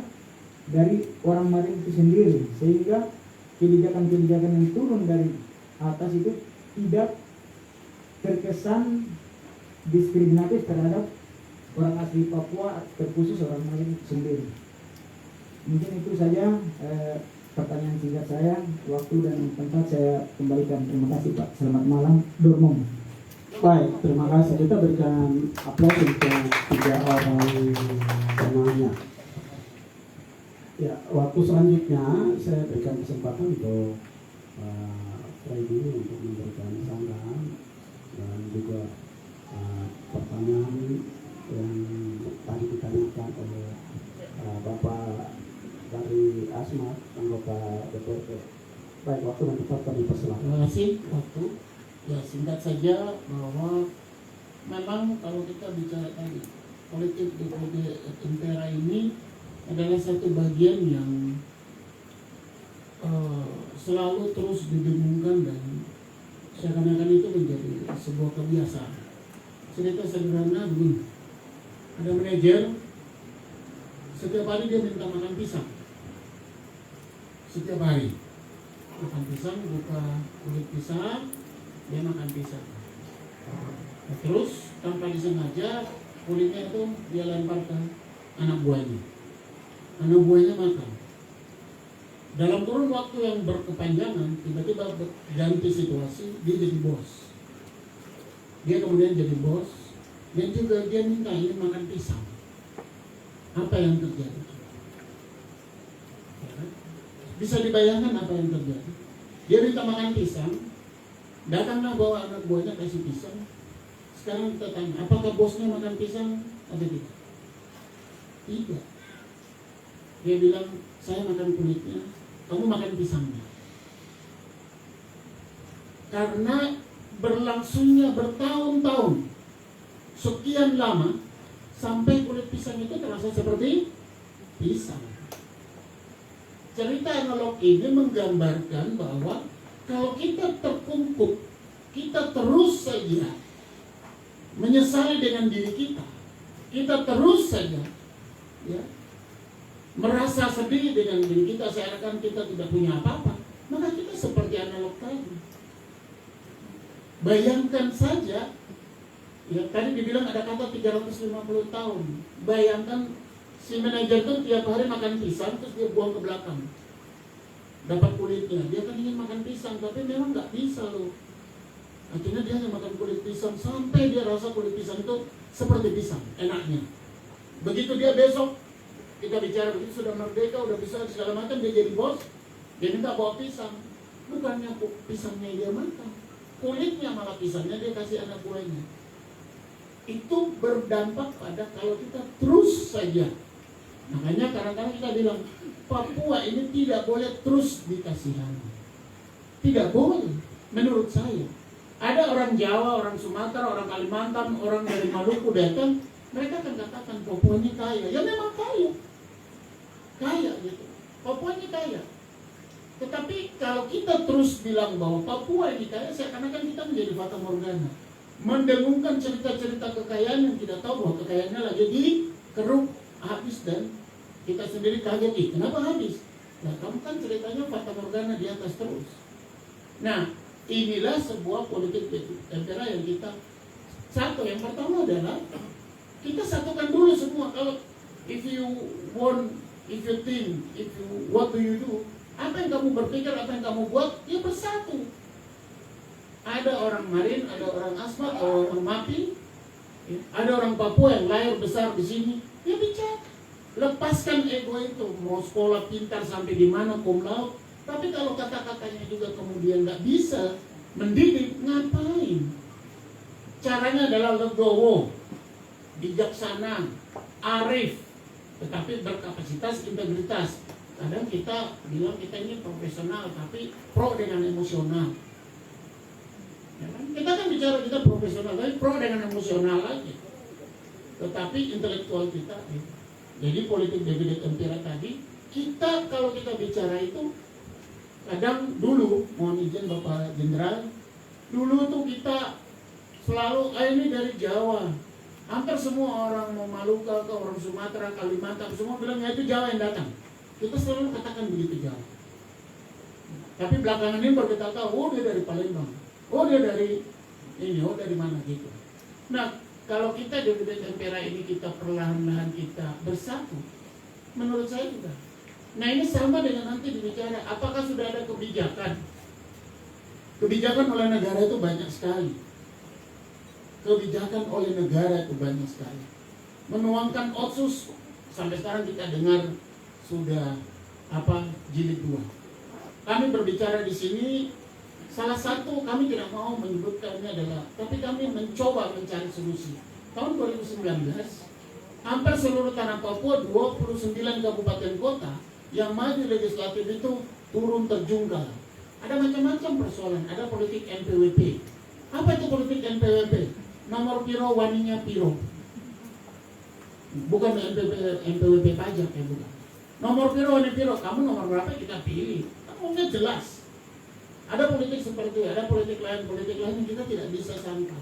dari Orang Marin itu sendiri, sehingga kebijakan-kebijakan yang turun dari atas itu tidak terkesan diskriminatif terhadap orang asli Papua, terkhusus Orang Marin itu sendiri. Mungkin itu saja pertanyaan singkat saya. Waktu dan tempat saya kembalikan. Terima kasih Pak. Selamat malam. Dormong. Baik, terima kasih. Kita berikan aplaus untuk 3 orang penanya. Ya, waktu selanjutnya saya berikan kesempatan untuk Freddy untuk memberikan saran dan juga Pertanyaan yang tadi ditanyakan oleh Bapak dari Asmat, anggota DPRD. Baik, waktu dan tempat kami persilahkan. Terima kasih waktu. Ya, singkat saja bahwa memang kalau kita bicara tadi politik DPD Tempera ini adalah satu bagian yang selalu terus didengungkan dan seakan-akan itu menjadi sebuah kebiasaan. Cerita sederhana begini, ada manajer setiap hari dia minta makan pisang, setiap hari makan pisang, buka kulit pisang, dia makan pisang. Nah, terus tanpa disengaja kulitnya itu dia lempar ke anak buahnya. Anak buahnya makan. Dalam kurun waktu yang berkepanjangan, tiba-tiba ganti situasi, dia jadi bos. Dia kemudian jadi bos, dan juga dia minta ini makan pisang. Apa yang terjadi? Bisa dibayangkan apa yang terjadi? Dia minta makan pisang, datanglah bawa anak buahnya kasih pisang. Sekarang kita tanya, apakah bosnya makan pisang atau tidak? Tidak. Dia bilang, saya makan kulitnya, kamu makan pisangnya. Karena berlangsungnya bertahun-tahun, sekian lama, sampai kulit pisang itu terasa seperti pisang. Cerita analog ini menggambarkan bahwa kalau kita terkungkung, kita terus saja menyesali dengan diri kita terus saja ya, merasa sedih dengan diri kita, seakan kita tidak punya apa-apa, maka kita seperti analog tadi. Bayangkan saja, ya tadi dibilang ada kata 350 tahun. Bayangkan si manajer itu tiap hari makan pisang, terus dia buang ke belakang, dapat kulitnya. Dia kan ingin makan pisang, tapi memang nggak bisa loh. Akhirnya dia hanya makan kulit pisang sampai dia rasa kulit pisang itu seperti pisang, enaknya. Begitu dia besok kita bicara begitu sudah merdeka, udah bisa segala macam, dia jadi bos, dia minta bawa pisang. Bukannya pisangnya dia makan, kulitnya malah pisangnya dia kasih anak buahnya. Itu berdampak pada kalau kita terus saja. Makanya kadang-kadang kita bilang Papua ini tidak boleh terus dikasihani. Tidak boleh, menurut saya. Ada orang Jawa, orang Sumatera, orang Kalimantan, orang dari Maluku datang, mereka akan katakan Papua ini kaya. Ya memang kaya. Kaya gitu. Papua ini kaya. Tetapi kalau kita terus bilang bahwa Papua ini kaya, seakan-akan kita menjadi fata morgana. Mendengungkan cerita-cerita kekayaan yang tidak tahu bahwa kekayaannya lagi dikeruk habis dan kita sendiri kaget, kenapa habis? Nah, kamu kan ceritanya fata morgana di atas terus. Nah, inilah sebuah politik Tempera yang kita satu. Yang pertama adalah kita satukan dulu semua. Kalau if you think, what do you do? Apa yang kamu berpikir, apa yang kamu buat, ya bersatu. Ada orang Marin, ada orang Asmat, ada orang Mapi, ada orang Papua yang lahir besar di sini. Ya bicara, lepaskan ego itu. Mau sekolah pintar sampai di mana, cum laude. Tapi kalau kata-katanya juga kemudian nggak bisa mendidik, ngapain? Caranya adalah legowo, bijaksana, arif, tetapi berkapasitas, integritas. Kadang kita bilang kita ini profesional, tapi pro dengan emosional. Ya kan? Kita kan bicara kita profesional, tapi pro dengan emosional lagi. Tetapi intelektual kita, jadi politik DPD Tempera tadi, kita kalau kita bicara itu, kadang dulu, mohon izin Bapak Jenderal, dulu tuh kita selalu, ini dari Jawa. Hampir semua orang mau Maluka, ke orang Sumatera, Kalimantan, semua bilang ya itu Jawa yang datang. Kita selalu katakan begitu Jawa. Tapi belakangan ini baru kita tahu, oh dia dari Palembang, oh dia dari ini, oh dari mana gitu. Nah, kalau kita DPD Tempera ini kita perlahan-lahan kita bersatu, menurut saya juga. Nah ini sama dengan nanti dibicara, apakah sudah ada kebijakan? Kebijakan oleh negara itu banyak sekali. Kebijakan oleh negara itu banyak sekali. Menuangkan otsus, sampai sekarang kita dengar sudah jilid 2. Kami berbicara di sini Salah satu kami tidak mau menyebutkannya adalah, tapi kami mencoba mencari solusi. Tahun 2019, hampir seluruh tanah Papua 29 kabupaten kota yang maju legislatif itu turun terjungkal. Ada macam-macam persoalan, ada politik NPWP. Apa itu politik NPWP? Nomor piro, waninya piro. Bukan NPWP pajak ya, bukan. Nomor piro, wani piro, kamu nomor berapa kita pilih. Kamunya jelas. Ada politik seperti itu, ada politik lain yang kita tidak bisa sangka.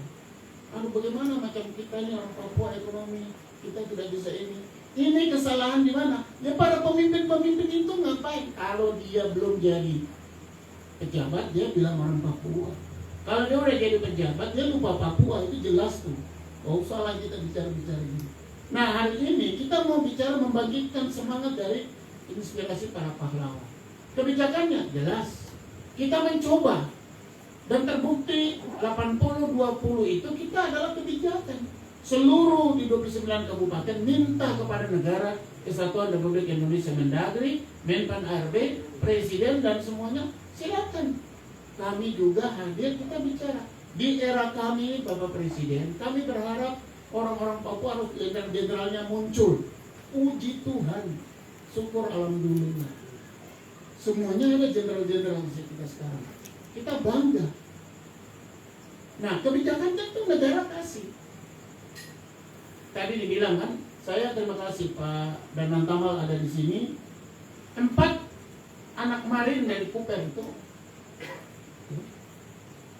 Aduh, bagaimana macam kita ini orang Papua ekonomi, kita tidak bisa ini. Ini kesalahan di mana? Ya para pemimpin-pemimpin itu ngapain? Kalau dia belum jadi pejabat, dia bilang orang Papua. Kalau dia udah jadi pejabat, dia lupa Papua, itu jelas tuh. Oh, salah kita bicara-bicara ini. Nah, hari ini kita mau bicara membangkitkan semangat dari inspirasi para pahlawan. Kebijakannya jelas. Kita mencoba dan terbukti 80-20 itu kita adalah kebijakan. Seluruh di 29 kabupaten minta kepada negara Kesatuan Republik Indonesia, Mendagri, Menpan RB, Presiden dan semuanya silakan. Kami juga hadir, kita bicara. Di era kami, Bapak Presiden, kami berharap orang-orang Papua harus jenderal-jenderalnya muncul. Puji Tuhan, syukur alhamdulillah. Semuanya ada jenderal-jenderal kita sekarang. Kita bangga. Nah, kebijakan itu negara kasih. Tadi dibilang kan, saya terima kasih Pak Danang Tamal ada di sini. 4 anak marin dari Kuper itu,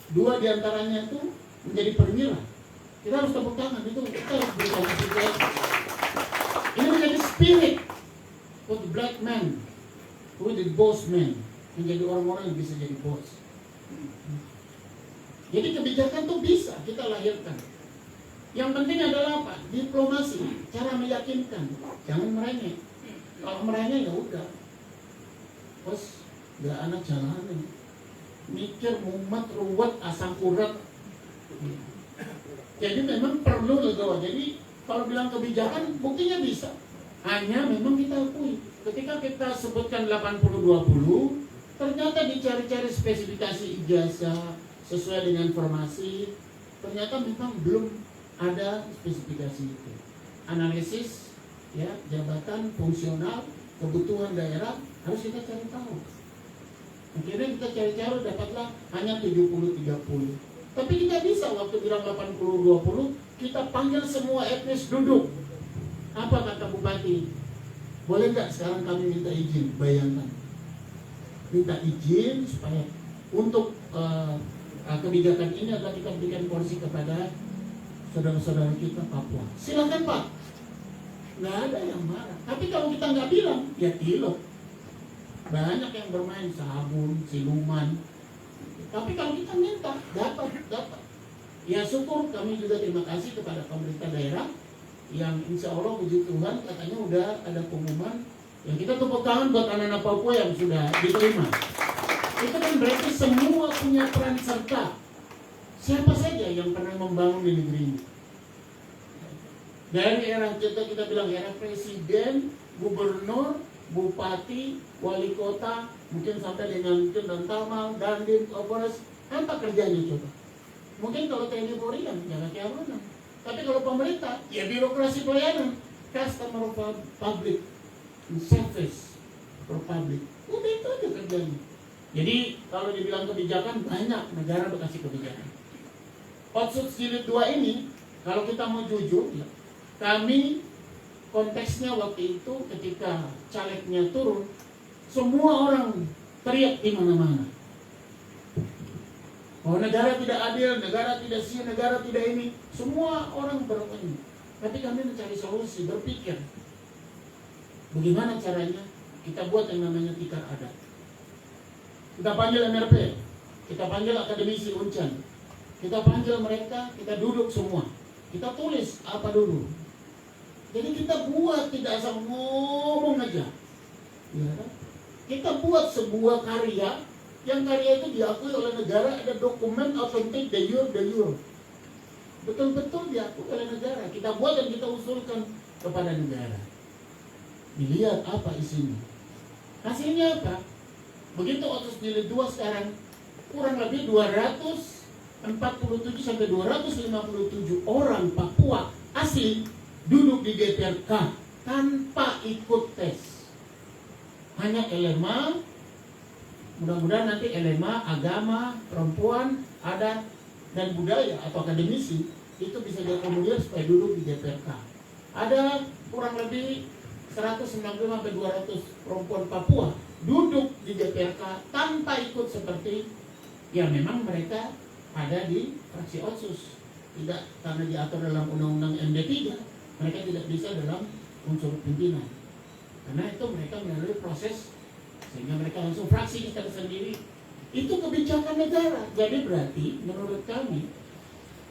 2 diantaranya itu menjadi perwira. Kita harus tepuk tangan, itu kita harus berikan apresiasi. Ini menjadi spirit for the black man. Who the boss man, menjadi orang-orang yang bisa jadi bos. Jadi kebijakan itu bisa kita lahirkan. Yang penting adalah apa? Diplomasi, cara meyakinkan. Jangan merengek. Kalau merengek ya udah. Bos, gak anak jalanan. Mikir mumet ruwet asam urat. Jadi memang perlu legawa. Jadi kalau bilang kebijakan, buktinya bisa. Hanya memang kita akui. Ketika kita sebutkan 80-20, ternyata dicari-cari spesifikasi ijazah sesuai dengan formasi, ternyata memang belum ada spesifikasi itu. Analisis, ya, jabatan fungsional, kebutuhan daerah harus kita cari tahu. Akhirnya kita cari-cari dapatlah hanya 70-30. Tapi kita bisa waktu bilang 80-20, kita panggil semua etnis duduk. Apa kata Bupati? Boleh nggak sekarang kami minta izin? Bayangkan, minta izin supaya untuk kebijakan ini adalah kita berikan porsi kepada saudara-saudara kita Papua. Silakan Pak, nggak ada yang marah. Tapi kalau kita nggak bilang, ya tilok. Banyak yang bermain sabun, siluman. Tapi kalau kita minta, dapat. Ya syukur, kami juga terima kasih kepada pemerintah daerah yang insya Allah puji Tuhan katanya udah ada pengumuman. Yang kita tepuk tangan buat anak-anak Papua yang sudah diterima. Itu kan berarti semua punya peran serta. Siapa saja yang pernah membangun di negeri ini. Dari era kita bilang era presiden, gubernur, bupati, wali kota, mungkin sampai dengan dan Tamal, Dandim, Kapolres, apa kerjanya coba? Mungkin kalau TNI Polri yang menjaga keamanan. Tapi kalau pemerintah, ya birokrasi pelayanan, customer public, service for public. Udah itu aja kerjanya. Jadi kalau dibilang kebijakan, banyak negara berkasih kebijakan. Otsus jilid 2 ini, kalau kita mau jujur, ya, kami konteksnya waktu itu ketika calegnya turun, semua orang teriak di mana-mana. Oh, negara tidak adil, negara tidak sih, negara tidak ini. Semua orang berani. Tapi kami mencari solusi, berpikir bagaimana caranya kita buat yang namanya tikar adat. Kita panggil MRP, kita panggil akademisi Uncan, kita panggil mereka, kita duduk semua, kita tulis apa dulu. Jadi kita buat, tidak asal ngomong aja, ya, kita buat sebuah karya. Yang karya itu diakui oleh negara, ada dokumen autentik de jure. Betul-betul diakui oleh negara. Kita buat dan kita usulkan kepada negara. Dilihat apa isinya. Hasilnya apa? Begitu Otsus jilid 2 sekarang, kurang lebih 247 sampai 257 orang Papua asli duduk di GPRK tanpa ikut tes. Hanya LMA, mudah-mudahan nanti LMA, agama, perempuan, adat, dan budaya atau akademisi itu bisa diakomodir supaya duduk di GPRK. Ada kurang lebih 190 sampai 200 perempuan Papua duduk di GPRK tanpa ikut seperti ya memang mereka ada di fraksi OTSUS, tidak karena diatur dalam undang-undang MD3 mereka tidak bisa dalam unsur pimpinan karena itu mereka melalui proses sehingga mereka langsung fraksi kita sendiri. Itu kebijakan negara. Jadi berarti menurut kami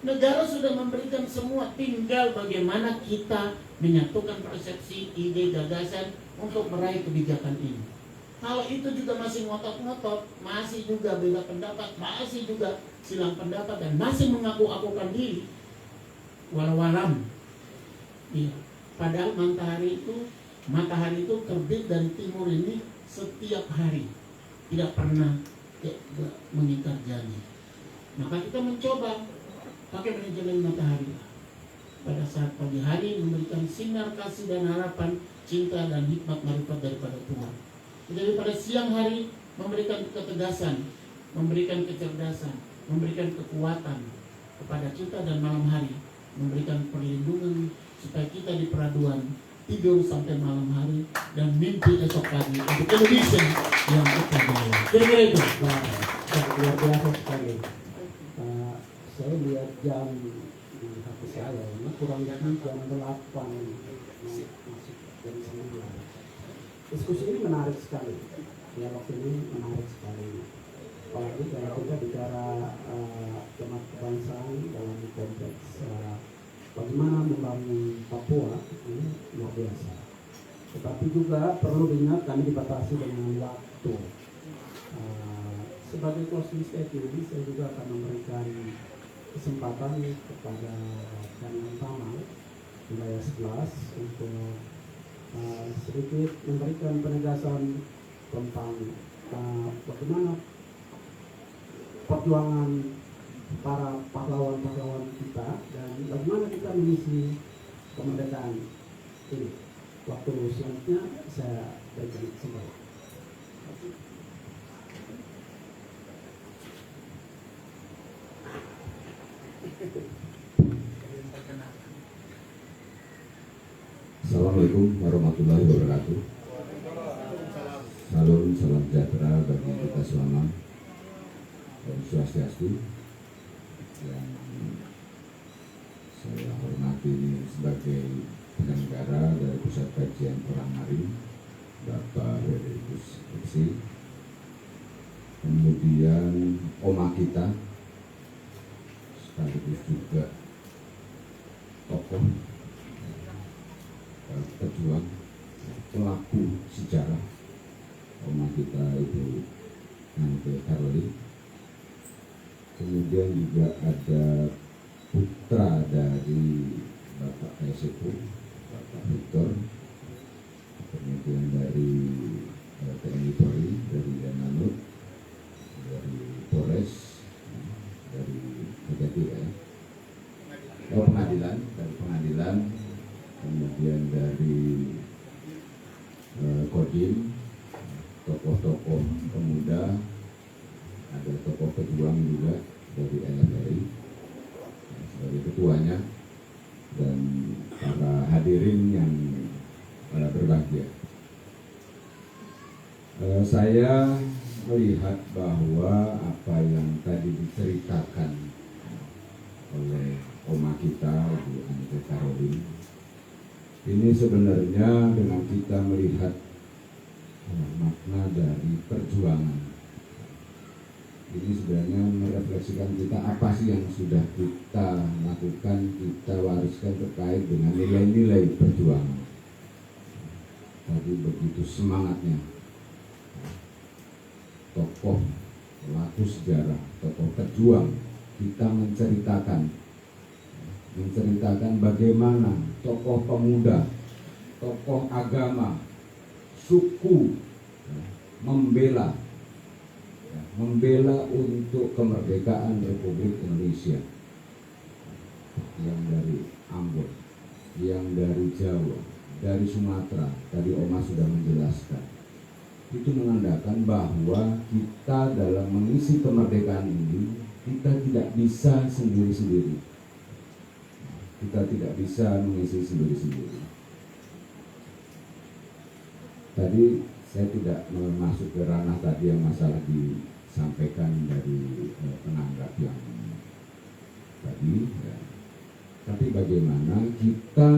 negara sudah memberikan semua, tinggal bagaimana kita menyatukan persepsi, ide, gagasan untuk meraih kebijakan ini. Kalau itu juga masih ngotot-ngotot, masih juga beda pendapat, masih juga silang pendapat, dan masih mengaku-akukan diri, walau-walam. Iya. Padahal matahari itu terbit dari timur ini setiap hari, tidak pernah mengikat janji. Maka kita mencoba pakai manajemen matahari. Pada saat pagi hari memberikan sinar kasih dan harapan, cinta dan hikmat marifat daripada Tuhan. Jadi pada siang hari memberikan ketegasan, memberikan kecerdasan, memberikan kekuatan kepada kita, dan malam hari memberikan perlindungan supaya kita di peraduan tidur sampai malam hari dan mimpi esok pagi untuk Indonesia yang kita bawa. Kira-kira itu. Luar biasa sekali. Saya lihat jam di HP saya, ini kurang lebih jam 8 masuk jam 9. Diskusi ini menarik sekali. Dialog ini menarik sekali. Apalagi kalau kita bicara jemaat kebangsaan dalam konteks bagaimana membangun Papua, ini luar biasa. Tetapi juga perlu diingat kami dibatasi dengan waktu. Sebagai closing statement, saya juga akan memberikan kesempatan kepada Danang Tama wilayah 11 untuk sedikit memberikan penegasan tentang bagaimana perjuangan para pahlawan-pahlawan kita dan bagaimana kita mengisi kemerdekaan ini. Waktu selanjutnya saya berikan kesempatan. Assalamualaikum warahmatullahi wabarakatuh. Salam sejahtera bagi kita semua. Om Swastiastu. Yang saya hormati sebagai penyelenggara dari Pusat Kajian Perang Marin, Bapak Frederikus Eksi. Kemudian oma kita, sekaligus juga tokoh pejuang, pelaku sejarah, oma kita Ibu Anike Karolin. Kemudian juga ada putra dari Bapak Esepo, Bapak Victor. Kemudian dari TNI Polri, dari Dananut, dari Polres, dari pengadilan, dari pengadilan. Kemudian dari Kodim, tokoh-tokoh pemuda, ada tokoh pejuang juga dari LMRI sebagai ketuanya, dan para hadirin yang berbahagia. Saya melihat bahwa apa yang tadi diceritakan oleh oma kita Ibu Anike Karolin ini sebenarnya dengan kita melihat makna dari perjuangan ini sebenarnya merefleksikan kita apa sih yang sudah kita lakukan, kita wariskan terkait dengan nilai-nilai perjuangan. Tadi begitu semangatnya tokoh pelaku sejarah, tokoh pejuang, kita menceritakan bagaimana tokoh pemuda, tokoh agama, suku membela membela untuk kemerdekaan Republik Indonesia, yang dari Ambon, yang dari Jawa, dari Sumatera, tadi Oma sudah menjelaskan. Itu menandakan bahwa kita dalam mengisi kemerdekaan ini, kita tidak bisa sendiri-sendiri. Kita tidak bisa mengisi sendiri-sendiri. Tadi saya tidak masuk ke ranah tadi yang masalah disampaikan dari penanggap yang tadi, ya. Tapi bagaimana kita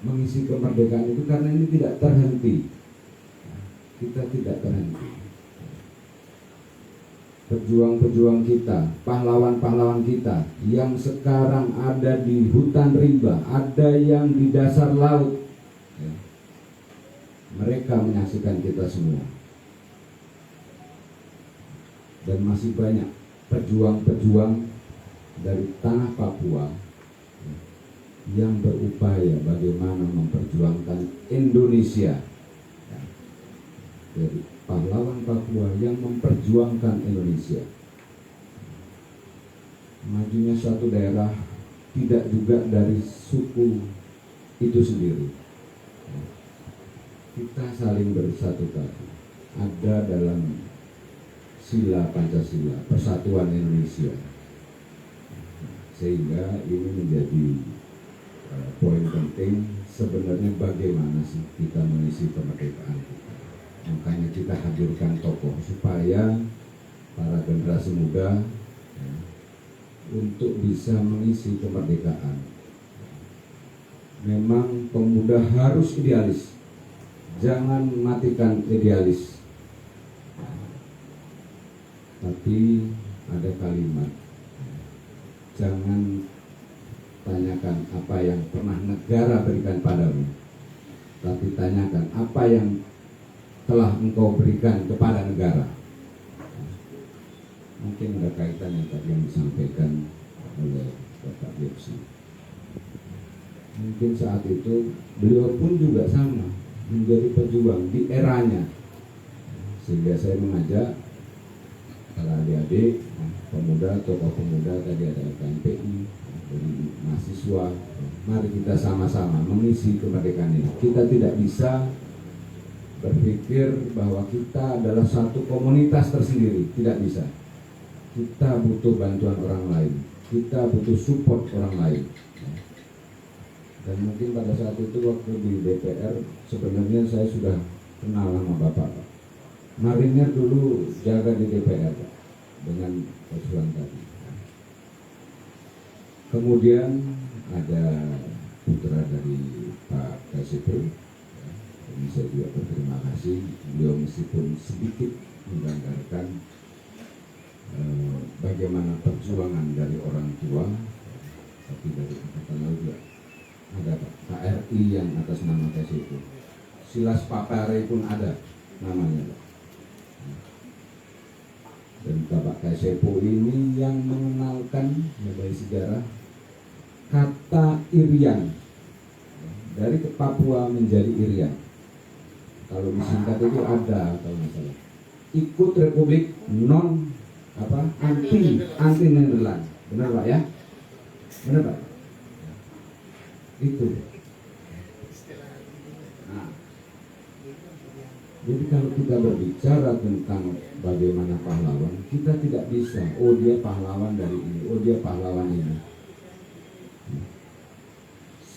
mengisi kemerdekaan itu, karena ini tidak terhenti. Kita tidak terhenti. Pejuang-pejuang kita, pahlawan-pahlawan kita yang sekarang ada di hutan rimba, ada yang di dasar laut, ya. Mereka menyaksikan kita semua. Dan masih banyak pejuang-pejuang dari tanah Papua yang berupaya bagaimana memperjuangkan Indonesia. Dari pahlawan Papua yang memperjuangkan Indonesia. Majunya suatu daerah tidak juga dari suku itu sendiri. Kita saling bersatukan. Ada dalam sila Pancasila, Persatuan Indonesia. Sehingga ini menjadi poin penting sebenarnya bagaimana sih kita mengisi kemerdekaan kita. Makanya kita hadirkan tokoh supaya para generasi muda, ya, untuk bisa mengisi kemerdekaan. Memang pemuda harus idealis, jangan matikan idealis. Tapi ada kalimat, jangan tanyakan apa yang pernah negara berikan padamu, tapi tanyakan apa yang telah engkau berikan kepada negara. Mungkin ada kaitannya tadi yang disampaikan oleh Bapak Yopsi. Mungkin saat itu beliau pun juga sama, menjadi pejuang di eranya. Sehingga saya mengajak para adik-adik, pemuda, tokoh pemuda, tadi ada KMPI, dari mahasiswa, mari kita sama-sama mengisi kemerdekaan ini. Kita tidak bisa berpikir bahwa kita adalah satu komunitas tersendiri, tidak bisa. Kita butuh bantuan orang lain, kita butuh support orang lain. Dan mungkin pada saat itu waktu di DPR, sebenarnya saya sudah kenal sama Bapak. Marinir dulu jaga di DPR dengan persoalan tadi. Kemudian ada putra dari Pak Kasipul. Ini saya juga berterima kasih. Beliau meskipun sedikit menggambarkan bagaimana perjuangan dari orang tua, tapi dari angkatan laut juga ada KRI yang atas nama Kasipul. Silas Papare pun ada namanya, Pak. Dan Bapak Kasipul ini yang mengenalkan dari sejarah kata Irian, dari Papua menjadi Irian. Kalau disingkat itu ada kalau nggak salah, ikut Republik non anti Nederland, benar Pak ya? Benar Pak? Itu. Nah, jadi kalau kita berbicara tentang bagaimana pahlawan, kita tidak bisa, oh dia pahlawan dari ini, oh dia pahlawan ini.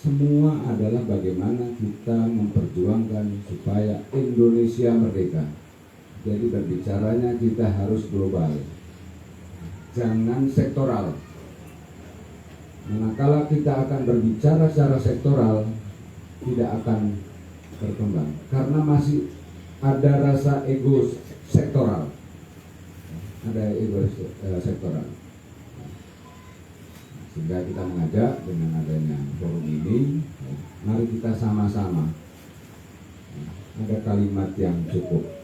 Semua adalah bagaimana kita memperjuangkan supaya Indonesia merdeka. Jadi berbicaranya kita harus global, jangan sektoral. Manakala kita akan berbicara secara sektoral, tidak akan berkembang, karena masih ada rasa ego sektoral. Ada ego sektoral. Sehingga kita mengajak dengan adanya forum ini, mari kita sama-sama. Ada kalimat yang cukup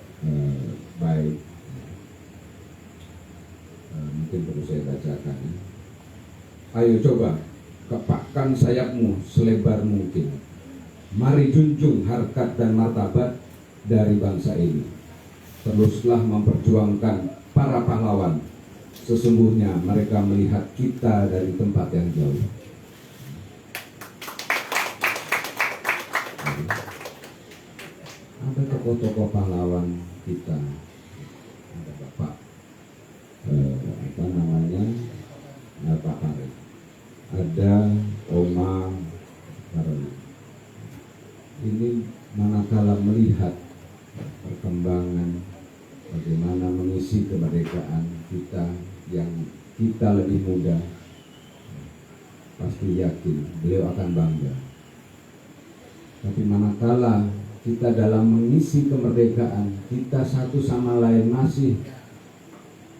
baik, mungkin perlu saya bacakan. Ayo coba kepakkan sayapmu selebar mungkin. Mari junjung harkat dan martabat dari bangsa ini. teruslah memperjuangkan para pahlawan. Sesungguhnya mereka melihat kita dari tempat yang jauh. Ada tokoh-tokoh pahlawan kita, ada Bapak Pak Farid, ada Oma Karolin. Ini manakala melihat perkembangan bagaimana mengisi kemerdekaan kita yang kita lebih muda, pasti yakin beliau akan bangga. Tapi manakala kita dalam mengisi kemerdekaan, kita satu sama lain masih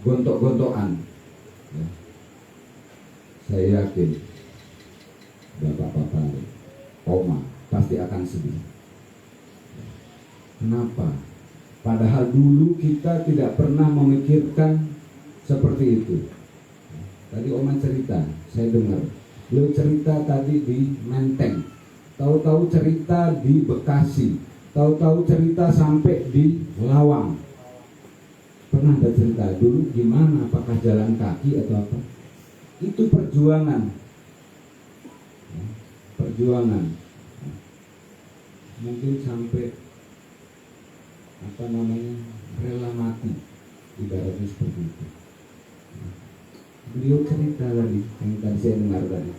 gontok-gontokan, ya, saya yakin Bapak-bapak, Oma pasti akan sedih. Kenapa? Padahal dulu kita tidak pernah memikirkan seperti itu. Tadi Oma cerita, saya dengar. Beliau cerita tadi di Menteng, tahu-tahu cerita di Bekasi, tahu-tahu cerita sampai di Lawang. Pernah ada cerita dulu gimana? Apakah jalan kaki atau apa? Itu perjuangan. Perjuangan. Mungkin sampai rela mati, ibaratnya seperti itu. Beliau cerita tadi, yang tadi saya dengar tadi,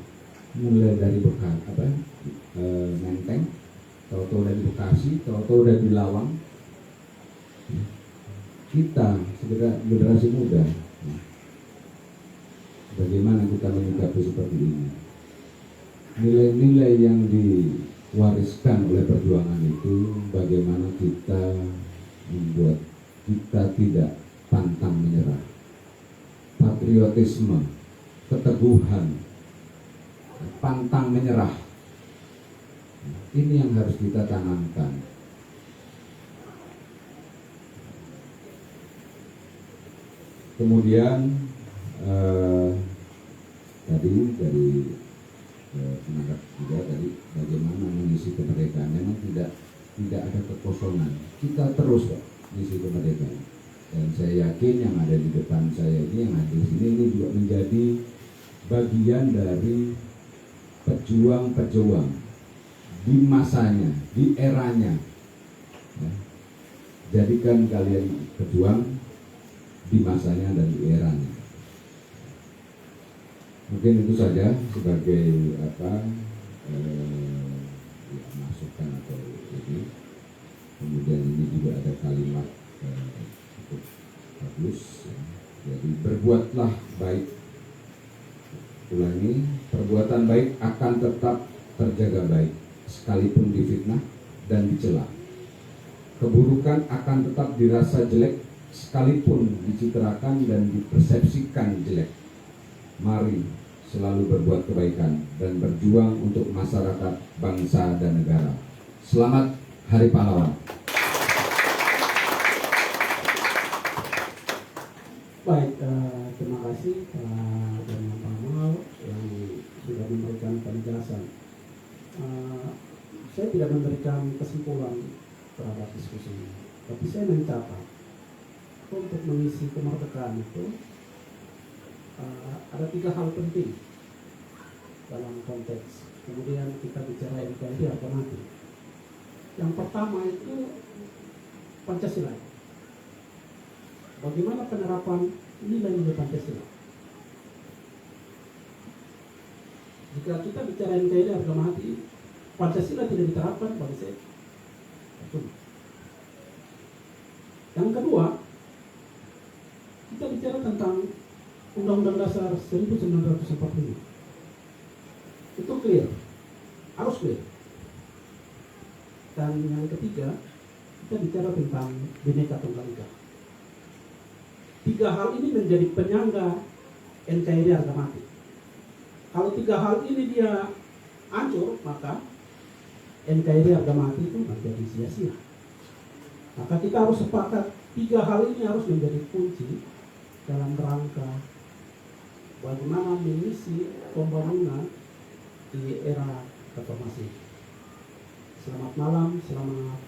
mulai dari Menteng, tahu-tahu dari Bekasi, tahu-tahu dari Lawang. Kita sebagai generasi muda, bagaimana kita menyikapi seperti ini? Nilai-nilai yang diwariskan oleh perjuangan itu, bagaimana kita membuat kita tidak pantang menyerah. Patriotisme, keteguhan, pantang menyerah, ini yang harus kita tanamkan. Kemudian tadi dari penangkap juga tadi bagaimana mengisi kemerdekaan. Memang tidak ada kekosongan. Kita terus mengisi kemerdekaan. Dan saya yakin yang ada di depan saya ini, yang ada di sini, ini juga menjadi bagian dari pejuang-pejuang di masanya, di eranya. Ya. Jadikan kalian pejuang di masanya dan di eranya. Mungkin itu saja sebagai masukan atau ini. Kemudian ini juga ada kalimat cukup bagus. Ya. Jadi berbuatlah baik. Ulangi, perbuatan baik akan tetap terjaga baik, sekalipun difitnah dan dicela. Keburukan akan tetap dirasa jelek, sekalipun dicitrakan dan dipersepsikan jelek. Mari selalu berbuat kebaikan dan berjuang untuk masyarakat, bangsa, dan negara. Selamat Hari Pahlawan. Baik, terima kasih Pak Daniel Pamal yang sudah memberikan penjelasan. Saya tidak memberikan kesimpulan terhadap diskusi ini, tapi saya mencatat untuk mengisi kemerdekaan itu ada 3 hal penting dalam konteks. Kemudian kita bicara NKRI harga mati. Yang pertama itu Pancasila. Bagaimana penerapan nilai-nilai Pancasila? Jika kita bicara NKRI harga mati, Pancasila tidak diterapkan pada saya. Yang kedua, kita bicara tentang Undang-Undang Dasar 1945. Itu clear, harus clear. Dan yang ketiga, kita bicara tentang Bhinneka Tunggal Ika. 3 hal ini menjadi penyangga NKRI harga mati. Kalau 3 hal ini dia hancur, maka NKRI harga mati itu menjadi sia-sia. Maka kita harus sepakat 3 hal ini harus menjadi kunci dalam rangka bagaimana mengisi pembangunan di era reformasi. Selamat malam, selamat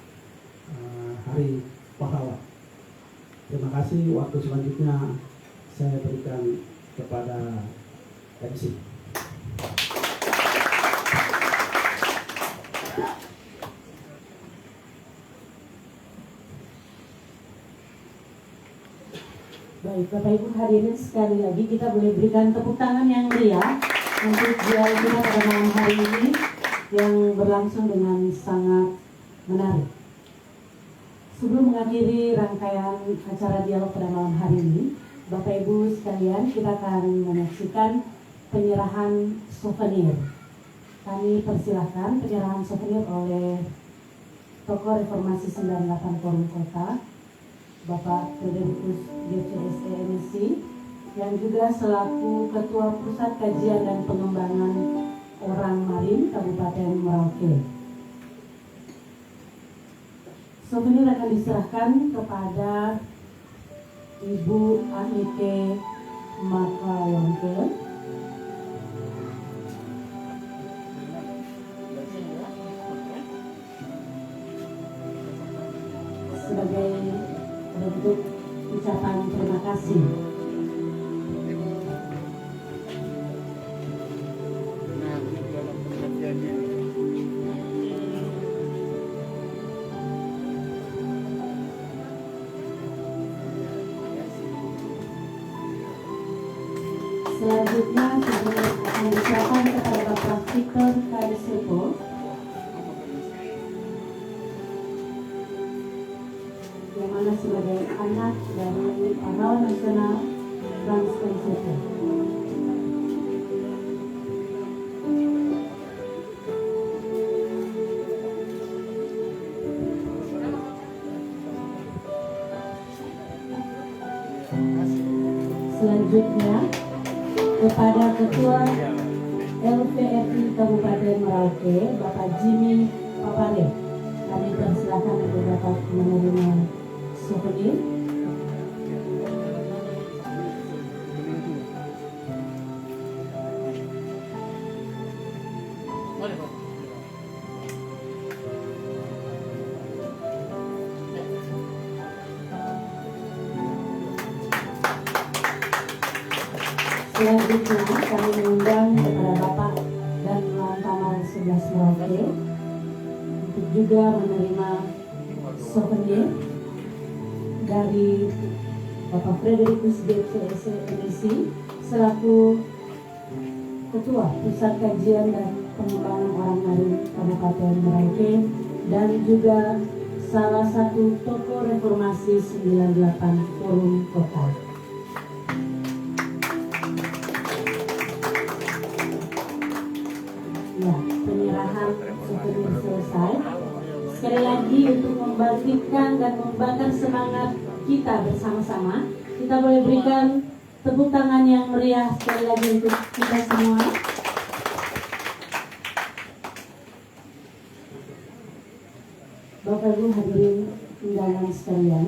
Hari Pahlawan. Terima kasih. Waktu selanjutnya saya berikan kepada MC. Baik, Bapak Ibu hadirin, sekali lagi kita boleh berikan tepuk tangan yang meriah untuk dialog kita pada malam hari ini yang berlangsung dengan sangat menarik. Sebelum mengakhiri rangkaian acara dialog pada malam hari ini, Bapak Ibu sekalian, kita akan menyaksikan penyerahan souvenir. Kami persilahkan penyerahan souvenir oleh Tokoh Reformasi 98 Forum Kota, Bapak Frederikus DCSE MSI, yang juga selaku Ketua Pusat Kajian dan Pengembangan Orang Marin Kabupaten Merauke. Souvenir akan diserahkan kepada Ibu Anike Makawangke sebagai bentuk ucapan terima kasih. Selanjutnya saya akan diserahkan kepada Bapak Victor Kaisepo yang mana sebagai anak dari pahlawan nasional Frans Kaisepo. Selanjutnya kepada Ketua LVRI Kabupaten Merauke, Bapak Jimmy Papare, kami persilakan untuk dapat menerima souvenir. Selanjutnya kami mengundang kepada Bapak dan Lantamal 11 Merauke untuk juga menerima souvenir dari Bapak Frederikus DCSE MSI selaku Ketua Pusat Kajian dan Pengembangan Orang Marin Kabupaten Merauke dan juga salah satu tokoh reformasi 98 Forum Kota. Ya, penyerahan souvenir selesai. Sekali lagi untuk membangkitkan dan membakar semangat kita bersama-sama, kita boleh berikan tepuk tangan yang meriah sekali lagi untuk kita semua. Bapak Ibu hadirin undangan sekalian,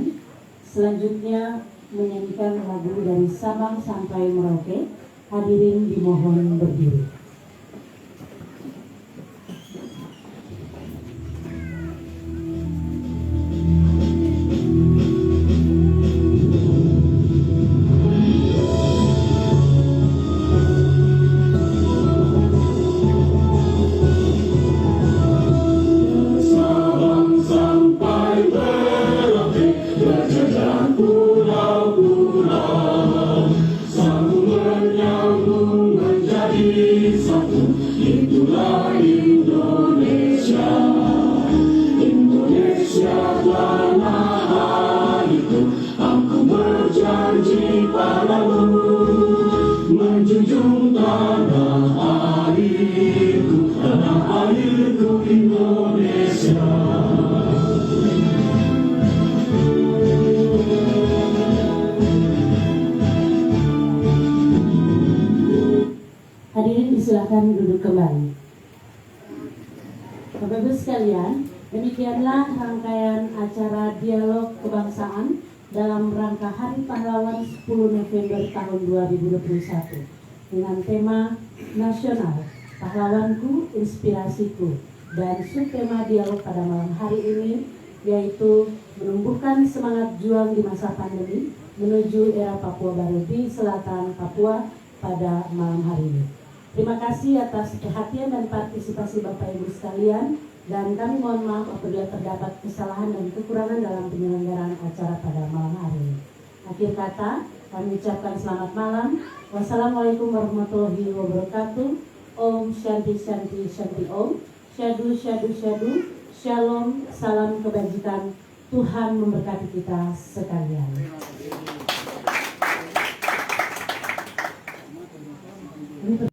selanjutnya menyanyikan lagu dari Sabang sampai Merauke. Hadirin dimohon berdiri. Hadirin disilakan duduk kembali. Bapak Ibu sekalian, demikianlah rangkaian acara dialog kebangsaan dalam rangka Hari Pahlawan 10 November tahun 2021 dengan tema nasional Pahlawanku Inspirasiku, dan subtema dialog pada malam hari ini yaitu menumbuhkan semangat juang di masa pandemi menuju era Papua baru di selatan Papua pada malam hari ini. Terima kasih atas perhatian dan partisipasi Bapak Ibu sekalian, dan kami mohon maaf apabila terdapat kesalahan dan kekurangan dalam penyelenggaraan acara pada malam hari ini. Akhir kata, kami ucapkan selamat malam. Wassalamualaikum warahmatullahi wabarakatuh. Om Shanti Shanti Shanti Om. Syadu Syadu Syadu. Shalom, salam kebajikan. Tuhan memberkati kita sekalian.